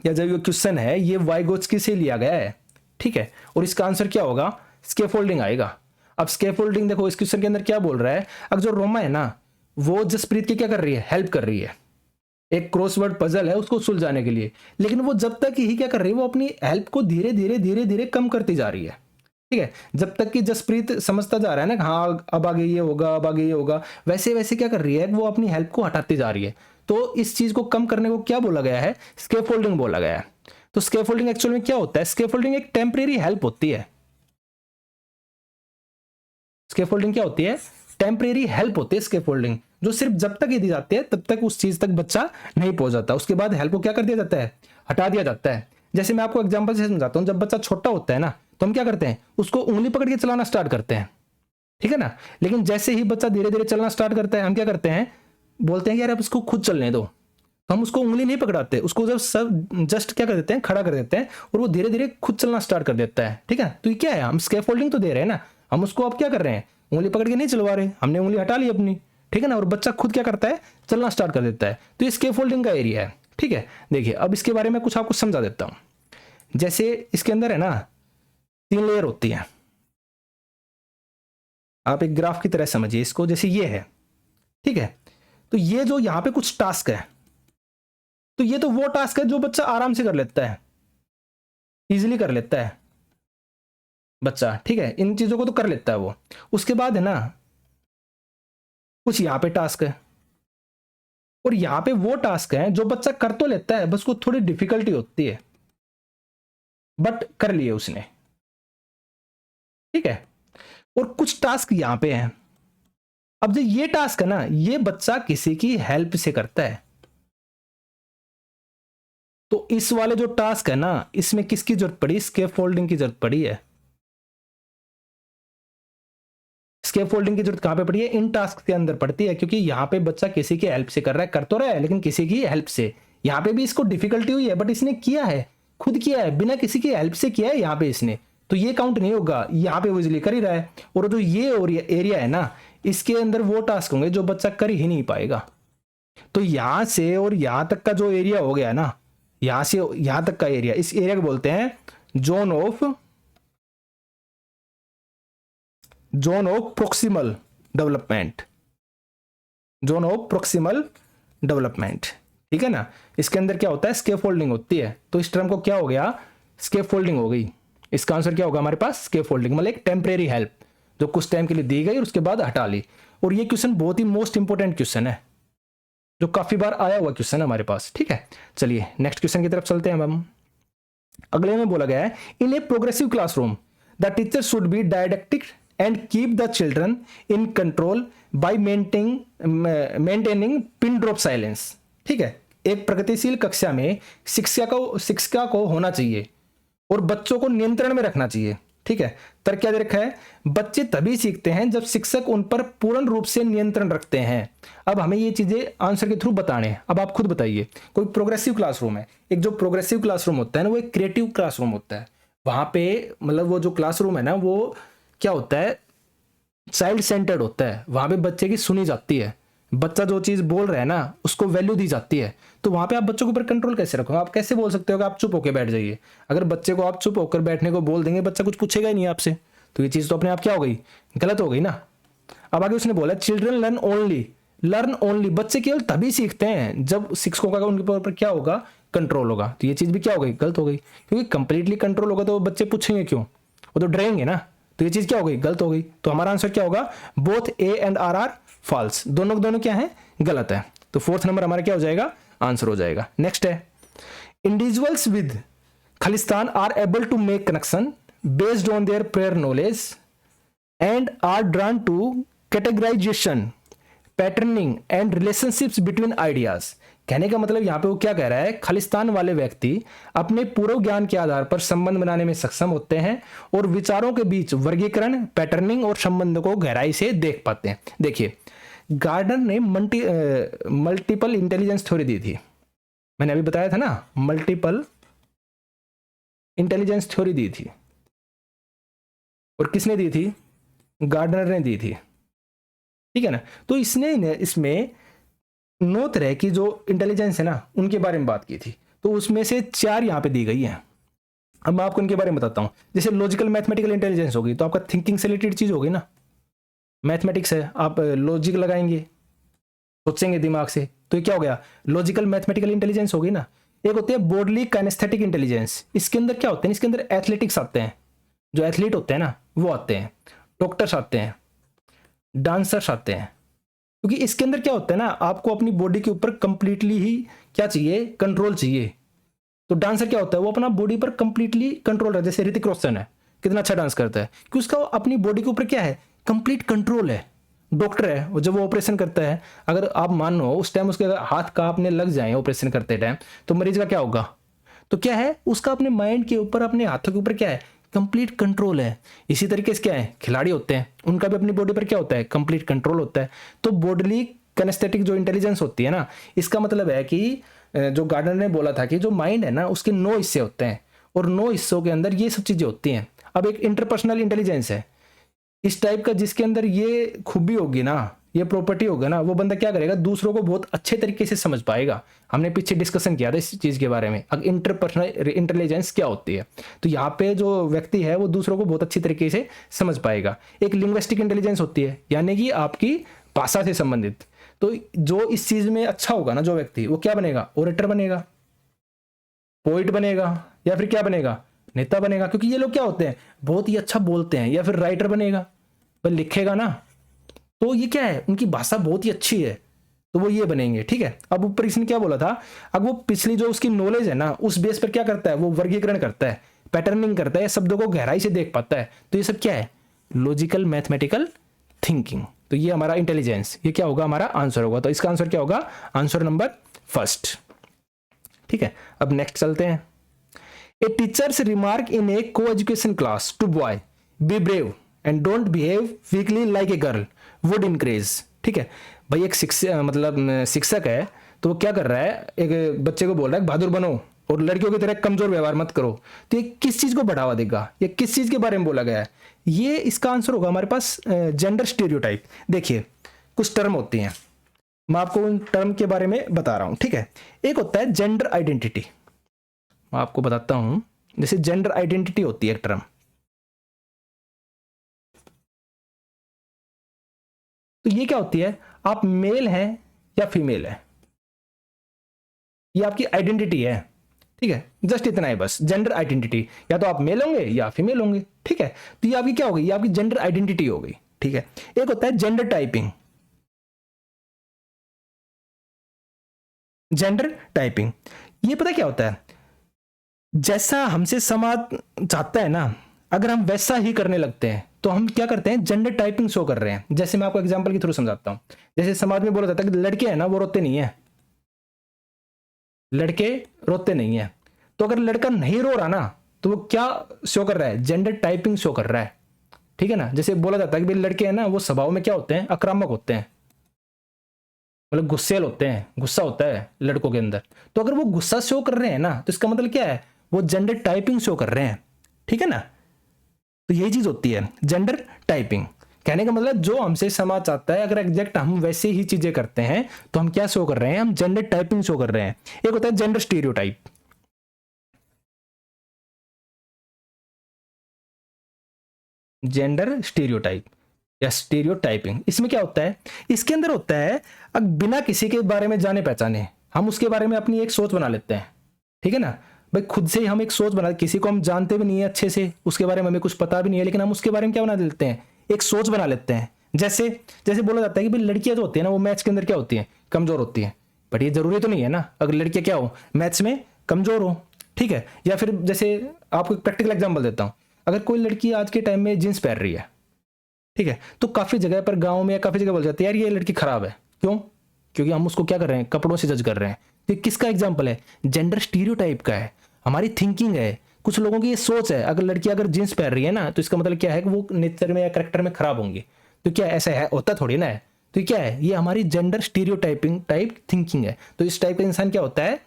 या जब ये क्वेश्चन है, ये वाइगोत्स्की से लिया गया है। ठीक है, और इसका आंसर क्या होगा, स्कैफोल्डिंग आएगा। अब स्कैफोल्डिंग देखो, इस क्वेश्चन के अंदर क्या बोल रहा है, अगर जो रोमा है ना, वो जसप्रीत की क्या कर रही है, हेल्प कर रही है, एक क्रॉसवर्ड पजल है उसको सुलझाने के लिए। लेकिन वो जब तक ही क्या कर रही है, वो अपनी हेल्प को धीरे धीरे धीरे धीरे कम करती जा रही है। ठीक है, जब तक कि जसप्रीत समझता जा रहा है ना, हाँ अब आगे ये होगा, अब आगे ये होगा, वैसे वैसे क्या कर रही है, वो अपनी हेल्प को हटाती जा रही है। तो इस चीज को कम करने को क्या बोला गया है, स्कैफोल्डिंग बोला गया है। तो स्कैफोल्डिंग एक्चुअल में क्या होता है, स्कैफोल्डिंग एक टेम्परेरी हेल्प होती है। स्कैफोल्डिंग क्या होती है, टेम्परेरी हेल्प होती है स्कैफोल्डिंग, जो सिर्फ जब तक ये दी जाती है तब तक उस चीज तक बच्चा नहीं पहुंच जाता, उसके बाद हेल्प को क्या कर दिया जाता है, हटा दिया जाता है। जैसे मैं आपको एग्जांपल से समझाता हूं, जब बच्चा छोटा होता है ना, तो हम क्या करते हैं, उसको उंगली पकड़ के चलाना स्टार्ट करते हैं। ठीक है ना, लेकिन जैसे ही बच्चा धीरे धीरे चलना स्टार्ट करता है, हम क्या करते हैं, बोलते हैं यार अब उसको खुद चलने दो। तो हम उसको उंगली नहीं पकड़ाते, उसको जब सब जस्ट क्या कर देते हैं, खड़ा कर देते हैं, और वो धीरे धीरे खुद चलना स्टार्ट कर देता है। ठीक है, तो ये क्या है, हम स्कैफोल्डिंग तो दे रहे हैं ना, हम उसको अब क्या कर रहे हैं, उंगली पकड़ के नहीं चलवा रहे, हमने उंगली हटा ली अपनी। ठीक है ना, और बच्चा खुद क्या करता है, चलना स्टार्ट कर देता है। तो ये स्कैफोल्डिंग का एरिया है। ठीक है, देखिए अब इसके बारे में कुछ आपको समझा देता हूं। जैसे इसके अंदर है ना 3 लेयर होती है, आप एक ग्राफ की तरह समझिए इसको, जैसे ये है, ठीक है। तो ये जो यहाँ पे कुछ टास्क है, तो ये तो वो टास्क है जो बच्चा आराम से कर लेता है, इजीली कर लेता है बच्चा, ठीक है, इन चीजों को तो कर लेता है वो। उसके बाद है ना कुछ यहाँ पे टास्क है, और यहाँ पे वो टास्क है जो बच्चा कर तो लेता है, बस को थोड़ी डिफिकल्टी होती है, बट कर लिए उसने, ठीक है। और कुछ टास्क यहाँ पे हैं। अब जो ये टास्क है ना, ये बच्चा किसी की हेल्प से करता है। तो इस वाले जो टास्क है ना, इसमें किसकी जरूरत पड़ी? स्कैफोल्डिंग की जरूरत पड़ी है। स्कैफोल्डिंग की जरूरत कहां पे पड़ी है? इन टास्क के अंदर पड़ती है, क्योंकि यहां पे बच्चा किसी की हेल्प से कर रहा है, कर तो रहा है लेकिन किसी की हेल्प से। यहां पे भी इसको डिफिकल्टी हुई है, बट इसने किया है, खुद किया है, बिना किसी की हेल्प से किया है यहां पे इसने, तो ये काउंट नहीं होगा। यहां पे वो इजिली कर ही रहा है। और जो ये एरिया है ना, इसके अंदर वो टास्क होंगे जो बच्चा कर ही नहीं पाएगा। तो यहां से और यहां तक का जो एरिया हो गया ना, यहां से यहां तक का एरिया, इस एरिया को बोलते हैं zone of proximal development. Zone of proximal development, ठीक है ना। इसके अंदर क्या होता है? स्कैफोल्डिंग होती है। तो इस टर्म को क्या हो गया? स्कैफोल्डिंग हो गई। इसका आंसर क्या होगा हमारे पास? स्कैफोल्डिंग, मतलब एक टेम्परेरी हेल्प जो कुछ टाइम के लिए दी गई और उसके बाद हटा ली। और ये क्वेश्चन बहुत ही मोस्ट इंपोर्टेंट क्वेश्चन है, जो काफी बार आया हुआ क्वेश्चन है हमारे पास, ठीक है। चलिए नेक्स्ट क्वेश्चन की तरफ चलते हैं हम। अगले में बोला गया है, in a progressive classroom the teacher should be didactic and keep the children in control by maintaining pin drop silence, ठीक है। एक प्रगतिशील कक्षा में शिक्षिका को होना चाहिए और बच्चों को नियंत्रण में रखना चाहिए, ठीक है। तर्क क्या दे रखा है? बच्चे तभी सीखते हैं जब शिक्षक उन पर पूर्ण रूप से नियंत्रण रखते हैं। अब हमें ये चीजें आंसर के थ्रू बताने हैं। अब आप खुद बताइए, कोई प्रोग्रेसिव क्लासरूम है, एक जो प्रोग्रेसिव क्लासरूम होता है ना, वो एक क्रिएटिव क्लासरूम होता है। वहां पे मतलब वो जो क्लासरूम है ना, वो क्या होता है? चाइल्ड सेंटर्ड होता है। वहां पे बच्चे की सुनी जाती है, बच्चा जो चीज बोल रहा है ना उसको वैल्यू दी जाती है। तो वहां पे आप बच्चों के ऊपर कंट्रोल कैसे रखोगे? आप कैसे बोल सकते हो कि आप चुप होकर बैठ जाइए? अगर बच्चे को आप चुप होकर बैठने को बोल देंगे, बच्चा कुछ पूछेगा ही नहीं आपसे, तो ये चीज तो अपने आप क्या हो गई? गलत हो गई ना। अब आगे उसने बोला चिल्ड्रन लर्न ओनली, बच्चे केवल तभी सीखते हैं जब शिक्षकों का उनके ऊपर क्या होगा? कंट्रोल होगा। तो ये चीज भी क्या हो गई? गलत हो गई, क्योंकि कंप्लीटली कंट्रोल होगा तो बच्चे पूछेंगे क्यों? वो तो डरेंगे ना। तो ये चीज क्या हो गई? गलत हो गई। तो हमारा आंसर क्या होगा? Both A and R false, दोनों क्या है? गलत है। तो फोर्थ नंबर हमारा क्या हो जाएगा? आंसर हो जाएगा। नेक्स्ट है, individuals with Khalistan are able to make connection based on their prior knowledge and are drawn to categorization patterning and relationships between ideas. कहने का मतलब यहां पे वो क्या कह रहा है? खालिस्तान वाले व्यक्ति अपने पूर्व ज्ञान के आधार पर संबंध बनाने में सक्षम होते हैं और विचारों के बीच वर्गीकरण, पैटर्निंग और संबंध को गहराई से देख पाते हैं। देखिए, गार्डनर ने मल्टीपल इंटेलिजेंस थ्योरी दी थी। मैंने अभी बताया था ना, मल्टीपल इंटेलिजेंस थ्योरी दी थी। और किसने दी थी? गार्डनर ने दी थी, ठीक है ना। तो इसमें 9 तरह की जो इंटेलिजेंस है ना, उनके बारे में बात की थी। तो उसमें से 4 यहां पे दी गई हैं। अब मैं आपको इनके बारे में बताता हूं। जैसे लॉजिकल मैथमेटिकल इंटेलिजेंस होगी, तो आपका थिंकिंग से रिलेटेड चीज होगी ना, मैथमेटिक्स है, आप लॉजिक लगाएंगे, सोचेंगे दिमाग से, तो ये क्या हो गया? लॉजिकल मैथमेटिकल इंटेलिजेंस होगी ना। एक होती है बॉडली काइनेस्थेटिक इंटेलिजेंस। इसके अंदर क्या होते हैं? इसके अंदर एथलेटिक्स आते हैं, जो एथलीट होते हैं ना वो आते हैं, डॉक्टर्स आते हैं, डांसर्स आते हैं। क्योंकि इसके अंदर क्या होता है ना, आपको अपनी बॉडी के ऊपर कंप्लीटली ही क्या चाहिए? कंट्रोल चाहिए। तो डांसर क्या होता है? वो अपना बॉडी पर कंप्लीटली कंट्रोल रहा है। जैसे ऋतिक रोशन है, कितना अच्छा डांस करता है, कि उसका अपनी बॉडी के ऊपर क्या है? कंप्लीट कंट्रोल है। डॉक्टर है, वो जब वो ऑपरेशन करता है, अगर आप मानो उस टाइम उसके हाथ कांपने लग जाए ऑपरेशन करते टाइम, तो मरीज का क्या होगा? तो क्या है? उसका अपने माइंड के ऊपर, अपने हाथों के ऊपर क्या है? कंप्लीट कंट्रोल है। इसी तरीके से क्या है? खिलाड़ी होते हैं, उनका भी अपनी बॉडी पर क्या होता है? कंप्लीट कंट्रोल होता है। तो बॉडली कैनेस्थेटिक जो इंटेलिजेंस होती है ना, इसका मतलब है कि जो गार्डनर ने बोला था कि जो माइंड है ना, उसके 9 हिस्से होते हैं और 9 हिस्सों के अंदर ये सब चीजें होती हैं। अब एक इंटरपर्सनल इंटेलिजेंस है इस टाइप का, जिसके अंदर ये खूबी होगी ना, ये प्रॉपर्टी होगा ना, वो बंदा क्या करेगा, दूसरों को बहुत अच्छे तरीके से समझ पाएगा। हमने पीछे डिस्कशन किया था इस चीज़ के बारे में, इंटरपर्सनल इंटेलिजेंस क्या होती है। तो यहाँ पे जो व्यक्ति है वो दूसरों को बहुत अच्छी तरीके से समझ पाएगा। एक लिंग्विस्टिक इंटेलिजेंस होती है, यानी कि आपकी भाषा से संबंधित। तो जो इस चीज़ में अच्छा होगा ना जो व्यक्ति, वो क्या बनेगा, ओरेटर बनेगा, पोइट बनेगा, या फिर क्या बनेगा, नेता बनेगा। क्योंकि ये लोग क्या होते हैं, बहुत ही अच्छा बोलते हैं। या फिर राइटर बनेगा, पर लिखेगा ना, तो ये क्या है, उनकी भाषा बहुत ही अच्छी है, तो वो ये बनेंगे। ठीक है, अब ऊपर इसने क्या बोला था, अब वो पिछली जो उसकी नॉलेज है ना, उस बेस पर क्या करता है, वो वर्गीकरण करता है, पैटर्निंग करता है, शब्दों को गहराई से देख पाता है। तो ये सब क्या है, लॉजिकल मैथमेटिकल थिंकिंग। तो ये हमारा इंटेलिजेंस, ये क्या होगा, हमारा आंसर होगा। तो इसका आंसर क्या होगा, आंसर नंबर फर्स्ट। ठीक है, अब नेक्स्ट चलते हैं। ए teachers remark in a coeducation class to boy, be brave and don't behave weakly like a girl would increase. ठीक है भाई, एक शिक्षक है, तो वो क्या कर रहा है, एक बच्चे को बोल रहा है बहादुर बनो और लड़कियों की तरह कमजोर व्यवहार मत करो। तो ये किस चीज को बढ़ावा देगा, ये किस चीज के बारे में बोला गया है, ये इसका आंसर होगा हमारे पास जेंडर स्टीरियोटाइप। देखिए कुछ टर्म होती हैं, मैं आपको उन टर्म के बारे में बता रहा हूं। ठीक है, एक होता है जेंडर आइडेंटिटी, मैं आपको बताता हूं। जैसे जेंडर आइडेंटिटी होती है एक टर्म, तो ये क्या होती है, आप मेल हैं या फीमेल है, ये आपकी आइडेंटिटी है। ठीक है, जस्ट इतना है बस, जेंडर आइडेंटिटी, या तो आप मेल होंगे या फीमेल होंगे। ठीक है, तो ये आपकी क्या हो गई, ये आपकी जेंडर आइडेंटिटी हो गई। ठीक है, एक होता है जेंडर टाइपिंग। जेंडर टाइपिंग ये पता क्या होता है, जैसा हमसे समाज चाहता है ना, अगर हम वैसा ही करने लगते हैं तो हम क्या करते हैं, जेंडर टाइपिंग शो कर रहे हैं। जैसे मैं आपको एग्जांपल के थ्रू समझाता हूं। जैसे समाज में बोला जाता है कि लड़के हैं ना वो रोते नहीं है, लड़के रोते नहीं है। तो अगर लड़का नहीं रो रहा ना, तो वो क्या शो कर रहा है, जेंडर टाइपिंग शो कर रहा है। ठीक है ना, जैसे बोला जाता है कि भाई लड़के हैं ना वो स्वभाव में क्या होते हैं, आक्रामक होते हैं, मतलब गुस्सेल होते हैं, गुस्सा होता है लड़कों के अंदर। तो अगर वो गुस्सा शो कर रहे हैं ना, तो इसका मतलब क्या है, वो जेंडर टाइपिंग शो कर रहे हैं। ठीक है ना, तो यही चीज होती है जेंडर टाइपिंग। कहने का मतलब जो हमसे समाज चाहता है, अगर एग्जैक्ट हम वैसे ही चीजें करते हैं तो हम क्या शो कर रहे हैं, हम जेंडर टाइपिंग शो कर रहे हैं। एक होता है जेंडर स्टीरियोटाइप। जेंडर स्टीरियोटाइप या स्टीरियोटाइपिंग, इसमें क्या होता है, इसके अंदर होता है अब बिना किसी के बारे में जाने पहचाने हम उसके बारे में अपनी एक सोच बना लेते हैं। ठीक है ना भाई, खुद से ही हम एक सोच बना, किसी को हम जानते भी नहीं है अच्छे से, उसके बारे में हमें कुछ पता भी नहीं है, लेकिन हम उसके बारे में क्या बना लेते हैं, एक सोच बना लेते हैं। जैसे जैसे बोला जाता है कि भाई लड़कियां जो होती है ना वो मैथ्स के अंदर क्या होती हैं, कमजोर होती हैं। बट ये जरूरी तो नहीं है ना, अगर लड़कियां क्या हो, मैथ्स में कमजोर हो। ठीक है, या फिर जैसे आपको एक प्रैक्टिकल एग्जाम्पल देता हूं, अगर कोई लड़की आज के टाइम में जींस पहन रही है, ठीक है, तो काफी जगह पर गांव में काफी जगह बोल जाते हैं यार ये लड़की खराब है। क्यों, क्योंकि हम उसको क्या कर रहे हैं, कपड़ों से जज कर रहे हैं। तो ये किसका एग्जाम्पल है, जेंडर स्टीरियोटाइप का है, हमारी थिंकिंग है, कुछ लोगों की ये सोच है। अगर लड़की अगर जींस पहन रही है ना, तो इसका मतलब क्या है कि वो नेचर में या करेक्टर में खराब होंगी। तो क्या ऐसा है, होता थोड़ी ना है। तो ये क्या है, ये हमारी जेंडर स्टीरियोटाइपिंग टाइप थिंकिंग है। तो इस टाइप का इंसान क्या होता है,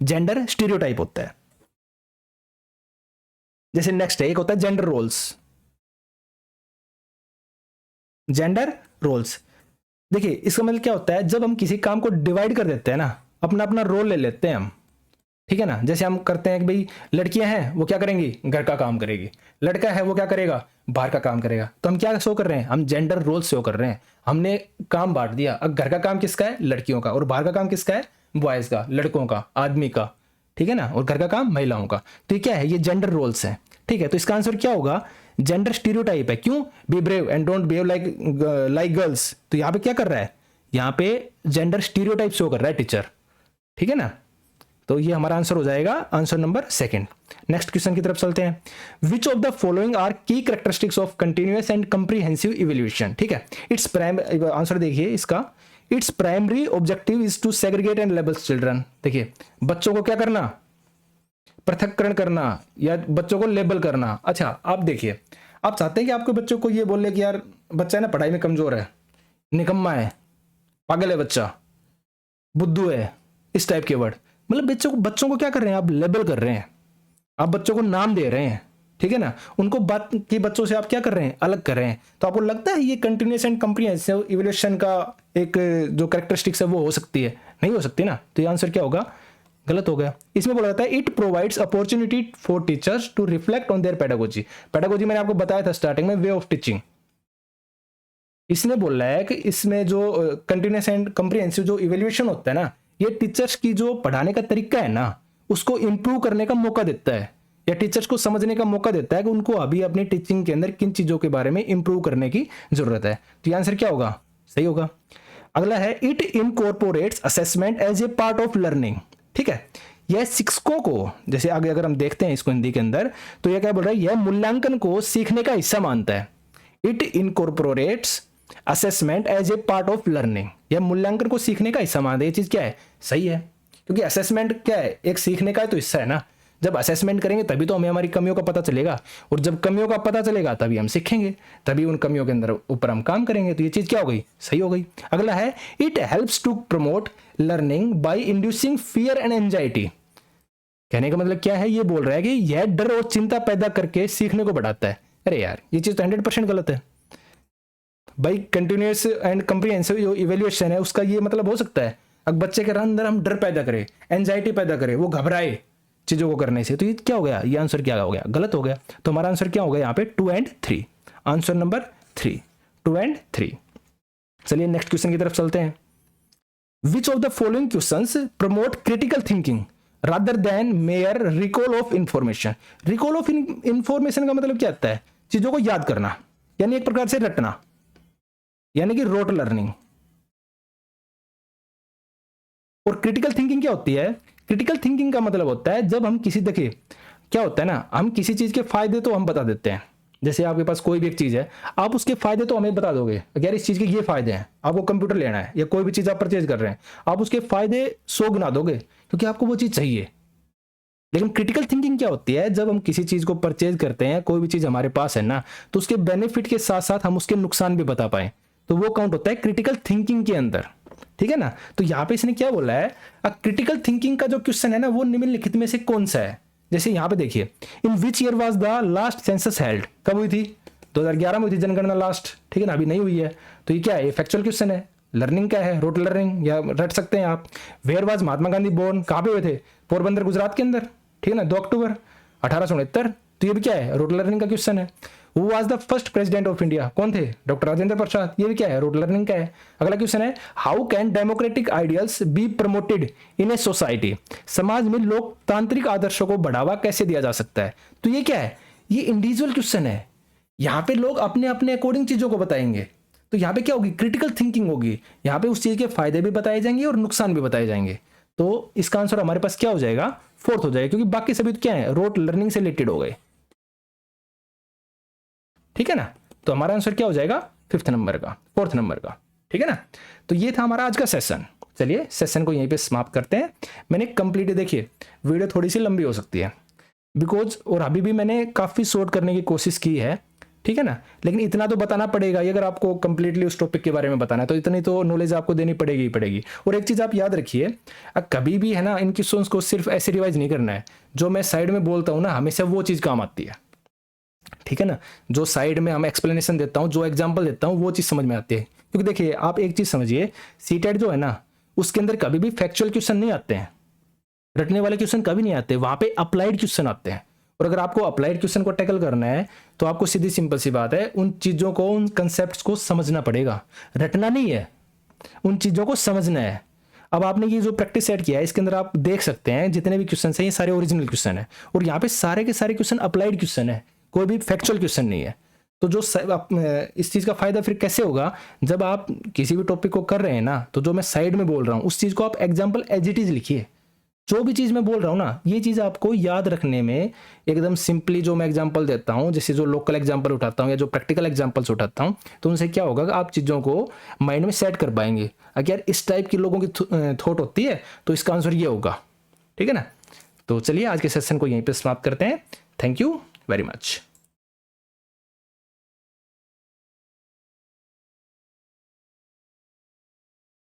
जेंडर स्टीरियोटाइप होता है। जैसे नेक्स्ट है, एक होता है जेंडर रोल्स। जेंडर रोल्स, देखिए इसका मतलब क्या होता है, जब हम किसी काम को डिवाइड कर देते हैं ना, अपना अपना रोल ले लेते हैं हम। ठीक है ना, जैसे हम करते हैं कि भाई लड़कियां हैं वो क्या करेंगी, घर का काम करेगी, लड़का है वो क्या करेगा, बाहर का काम करेगा। तो हम क्या शो कर रहे हैं, हम जेंडर रोल शो कर रहे हैं। हमने काम बांट दिया, अब घर का काम किसका है, लड़कियों का, और बाहर का काम किसका है, बॉयज का, लड़कों का, आदमी का। ठीक है ना, और घर का काम महिलाओं का। तो ये क्या है, ये जेंडर रोल्स हैं। ठीक है, तो इसका आंसर क्या होगा, जेंडर स्टीरियोटाइप है। क्यों, B brave and don't behave like girls. तो यहाँ पे क्या कर रहा है, यहाँ पे जेंडर स्टीरियोटाइप शो कर रहा है टीचर। ठीक है ना, तो ये हमारा आंसर हो जाएगा, answer number second. Next question की तरफ चलते हैं। Which of the following are the characteristics of continuous and comprehensive evaluation. ठीक है, इट्स प्राइम आंसर देखिए इसका, its primary objective is to segregate and label children. देखिए बच्चों को क्या करना, पृथक्करण करना या बच्चों को लेबल करना। अच्छा आप देखिए, आप चाहते हैं कि आपके बच्चों को ये बोले कि यार बच्चा है ना पढ़ाई में कमजोर है, निकम्मा है, पागल है बच्चा, बुद्धू है, इस टाइप के वर्ड। मतलब बच्चों को क्या कर रहे हैं, आप लेबल कर रहे हैं, आप बच्चों को नाम दे रहे हैं। ठीक है ना, उनको बात की बच्चों से आप क्या कर रहे हैं, अलग कर रहे हैं। तो आपको लगता है ये कंटिन्यूस एंड कम्प्रिहेंसिव इवैल्यूएशन का एक जो कैरेक्टरिस्टिक्स है वो हो सकती है? नहीं हो सकती ना, तो ये आंसर क्या होगा, गलत हो गया। इसमें बोला जाता है it provides opportunity for teachers to reflect on their pedagogy. Pedagogy मैंने आपको बताया था स्टार्टिंग में, वे ऑफ टीचिंग। इसने बोला है कि इसमें जो कंटिन्यूस एंड कम्प्रिहेंसिव जो इवैल्यूएशन होता है ना, ये टीचर्स की जो पढ़ाने का तरीका है ना उसको इंप्रूव करने का मौका देता है, या टीचर्स को समझने का मौका देता है कि उनको अभी अपनी टीचिंग के अंदर किन चीजों के बारे में इंप्रूव करने की जरूरत है। तो ये आंसर क्या होगा, सही होगा। अगला है it incorporates assessment as a part of learning. ठीक है, यह शिक्षकों को, जैसे आगे अगर हम देखते हैं इसको हिंदी के अंदर, तो यह क्या बोल रहा है, यह मूल्यांकन को सीखने का हिस्सा मानता है। It incorporates assessment as a part of learning, यह मूल्यांकन को सीखने का हिस्सा मानता है। ये चीज क्या है, सही है, क्योंकि असेसमेंट क्या है, एक सीखने का तो हिस्सा है ना। जब असेसमेंट करेंगे तभी तो हमें हमारी कमियों का पता चलेगा, और जब कमियों का पता चलेगा तभी हम सीखेंगे, तभी उन कमियों के अंदर ऊपर हम काम करेंगे। तो ये चीज क्या हो गई, सही हो गई। अगला है it helps to promote learning by inducing fear and anxiety. कहने का मतलब क्या है, ये बोल रहा है कि यह डर और चिंता पैदा करके सीखने को बढ़ाता है। अरे यार, ये चीज तो 100% गलत है भाई। कंटिन्यूअस एंड कम्प्रिहेंसिव जो इवैल्यूएशन है उसका ये मतलब हो सकता है अब बच्चे के अंदर हम डर पैदा करें, एंजाइटी पैदा करें, वो घबराए चीजों को करने से। तो ये क्या हो गया, ये आंसर क्या हो गया, गलत हो गया। तो हमारा आंसर क्या हो गया यहाँ पे 2 and 3, आंसर नंबर 3, 2 and 3। चलिए नेक्स्ट क्वेश्चन की तरफ चलते हैं। Which of the following questions promote critical thinking rather than mayor recall of information. Recall of information का मतलब क्या होता है, चीजों को याद करना, यानी एक प्रकार से रटना, यानी कि रोट लर्निंग। और क्रिटिकल थिंकिंग क्या होती है, क्रिटिकल थिंकिंग का मतलब होता है जब हम किसी, देखिए क्या होता है ना, हम किसी चीज के फायदे तो हम बता देते हैं। जैसे आपके पास कोई भी एक चीज है, आप उसके फायदे तो हमें बता दोगे, यार इस चीज के ये फायदे हैं, आपको कंप्यूटर लेना है या कोई भी चीज आप परचेज कर रहे हैं, आप उसके फायदे 100 गुना दोगे क्योंकि आपको वो चीज चाहिए। लेकिन क्रिटिकल थिंकिंग क्या होती है, जब हम किसी चीज को परचेज करते हैं, कोई भी चीज हमारे पास है ना, तो उसके बेनिफिट के साथ साथ हम उसके नुकसान भी बता पाए, तो वो काउंट होता है क्रिटिकल थिंकिंग के अंदर। ठीक है ना, तो यहां पे इसने क्या बोला है, क्रिटिकल थिंकिंग का जो क्वेश्चन है ना वो निम्नलिखित में से कौन सा है। जैसे यहां पे देखिए, in which year was the last census held, कब हुई थी, 2011 में हुई थी जनगणना लास्ट। ठीक है ना, अभी नहीं हुई है, तो ये क्या है, फैक्चुअल क्वेश्चन है। लर्निंग क्या है, रोट लर्निंग, या रट सकते हैं आप। Where was Mahatma Gandhi born, कहां पे हुए थे, पोरबंदर गुजरात के अंदर। ठीक है ना, 2 अक्टूबर 1869। तो ये भी क्या है, रोट लर्निंग का क्वेश्चन है। Who was the first president of India, कौन थे, डॉक्टर राजेंद्र प्रसाद। ये भी क्या है, रोट लर्निंग का है। अगला क्वेश्चन है, how can democratic ideals be promoted in a society, समाज में लोकतांत्रिक आदर्शों को बढ़ावा कैसे दिया जा सकता है। तो ये क्या है, ये इंडिविजुअल क्वेश्चन है, यहाँ पे लोग अपने अपने अकॉर्डिंग चीजों को बताएंगे। तो यहाँ पे क्या होगी, क्रिटिकल थिंकिंग होगी, यहाँ पे उस चीज के फायदे भी बताए जाएंगे और नुकसान भी बताए जाएंगे। तो इसका आंसर हमारे पास क्या हो जाएगा, 4th हो जाएगा, क्योंकि बाकी सभी तो क्या है, रोट लर्निंग से रिलेटेड हो गए। ठीक है ना, तो हमारा आंसर क्या हो जाएगा, 5th नंबर का, 4th नंबर का। ठीक है ना, तो ये था हमारा आज का सेशन। चलिए सेशन को यहीं पे समाप्त करते हैं। मैंने कंप्लीट, देखिए वीडियो थोड़ी सी लंबी हो सकती है बिकॉज, और अभी भी मैंने काफ़ी शॉर्ट करने की कोशिश की है। ठीक है ना, लेकिन इतना तो बताना पड़ेगा, अगर आपको कंप्लीटली उस टॉपिक के बारे में बताना है तो इतनी तो नॉलेज आपको देनी पड़ेगी ही पड़ेगी। और एक चीज़ आप याद रखिए, कभी भी है ना इन क्वेश्चंस को सिर्फ ऐसे रिवाइज नहीं करना है, जो मैं साइड में बोलता हूँ ना हमेशा वो चीज़ काम आती है। ठीक है ना, जो साइड में हम एक्सप्लेनेशन देता हूँ, जो एग्जांपल देता हूँ, वो चीज़ समझ में आती है। क्योंकि देखिए आप एक चीज़ समझिए, सीटेट जो है ना उसके अंदर कभी भी फैक्चुअल क्वेश्चन नहीं आते हैं, रटने वाले क्वेश्चन कभी नहीं आते, वहां पे अप्लाइड क्वेश्चन आते हैं। और अगर आपको अप्लाइड क्वेश्चन को टैकल करना है तो आपको सीधी सिंपल सी बात है, उन चीज़ों को, उन कंसेप्ट को समझना पड़ेगा, रटना नहीं है, उन चीज़ों को समझना है। अब आपने ये जो प्रैक्टिस सेट किया है इसके अंदर आप देख सकते हैं जितने भी क्वेश्चन हैं ये सारे ओरिजिनल क्वेश्चन है, और यहाँ पे सारे के सारे क्वेश्चन अप्लाइड क्वेश्चन है, कोई भी फैक्चुअल क्वेश्चन नहीं है। तो जो इस चीज़ का फायदा फिर कैसे होगा, जब आप किसी भी टॉपिक को कर रहे हैं ना, तो जो मैं साइड में बोल रहा हूँ उस चीज़ को आप एग्जाम्पल एज इट इज लिखिए। जो भी चीज़ मैं बोल रहा हूँ ना, ये चीज़ आपको याद रखने में एकदम सिंपली, जो मैं एग्जांपल देता हूँ, जैसे जो लोकल एग्जांपल उठाता हूँ या जो प्रैक्टिकल एग्जांपल्स उठाता हूँ, तो उनसे क्या होगा कि आप चीज़ों को माइंड में सेट कर पाएंगे। अगर इस टाइप की लोगों की थॉट होती है तो इसका आंसर ये होगा। ठीक है ना, तो चलिए आज के सेशन को यहीं पर समाप्त करते हैं। Thank you very much.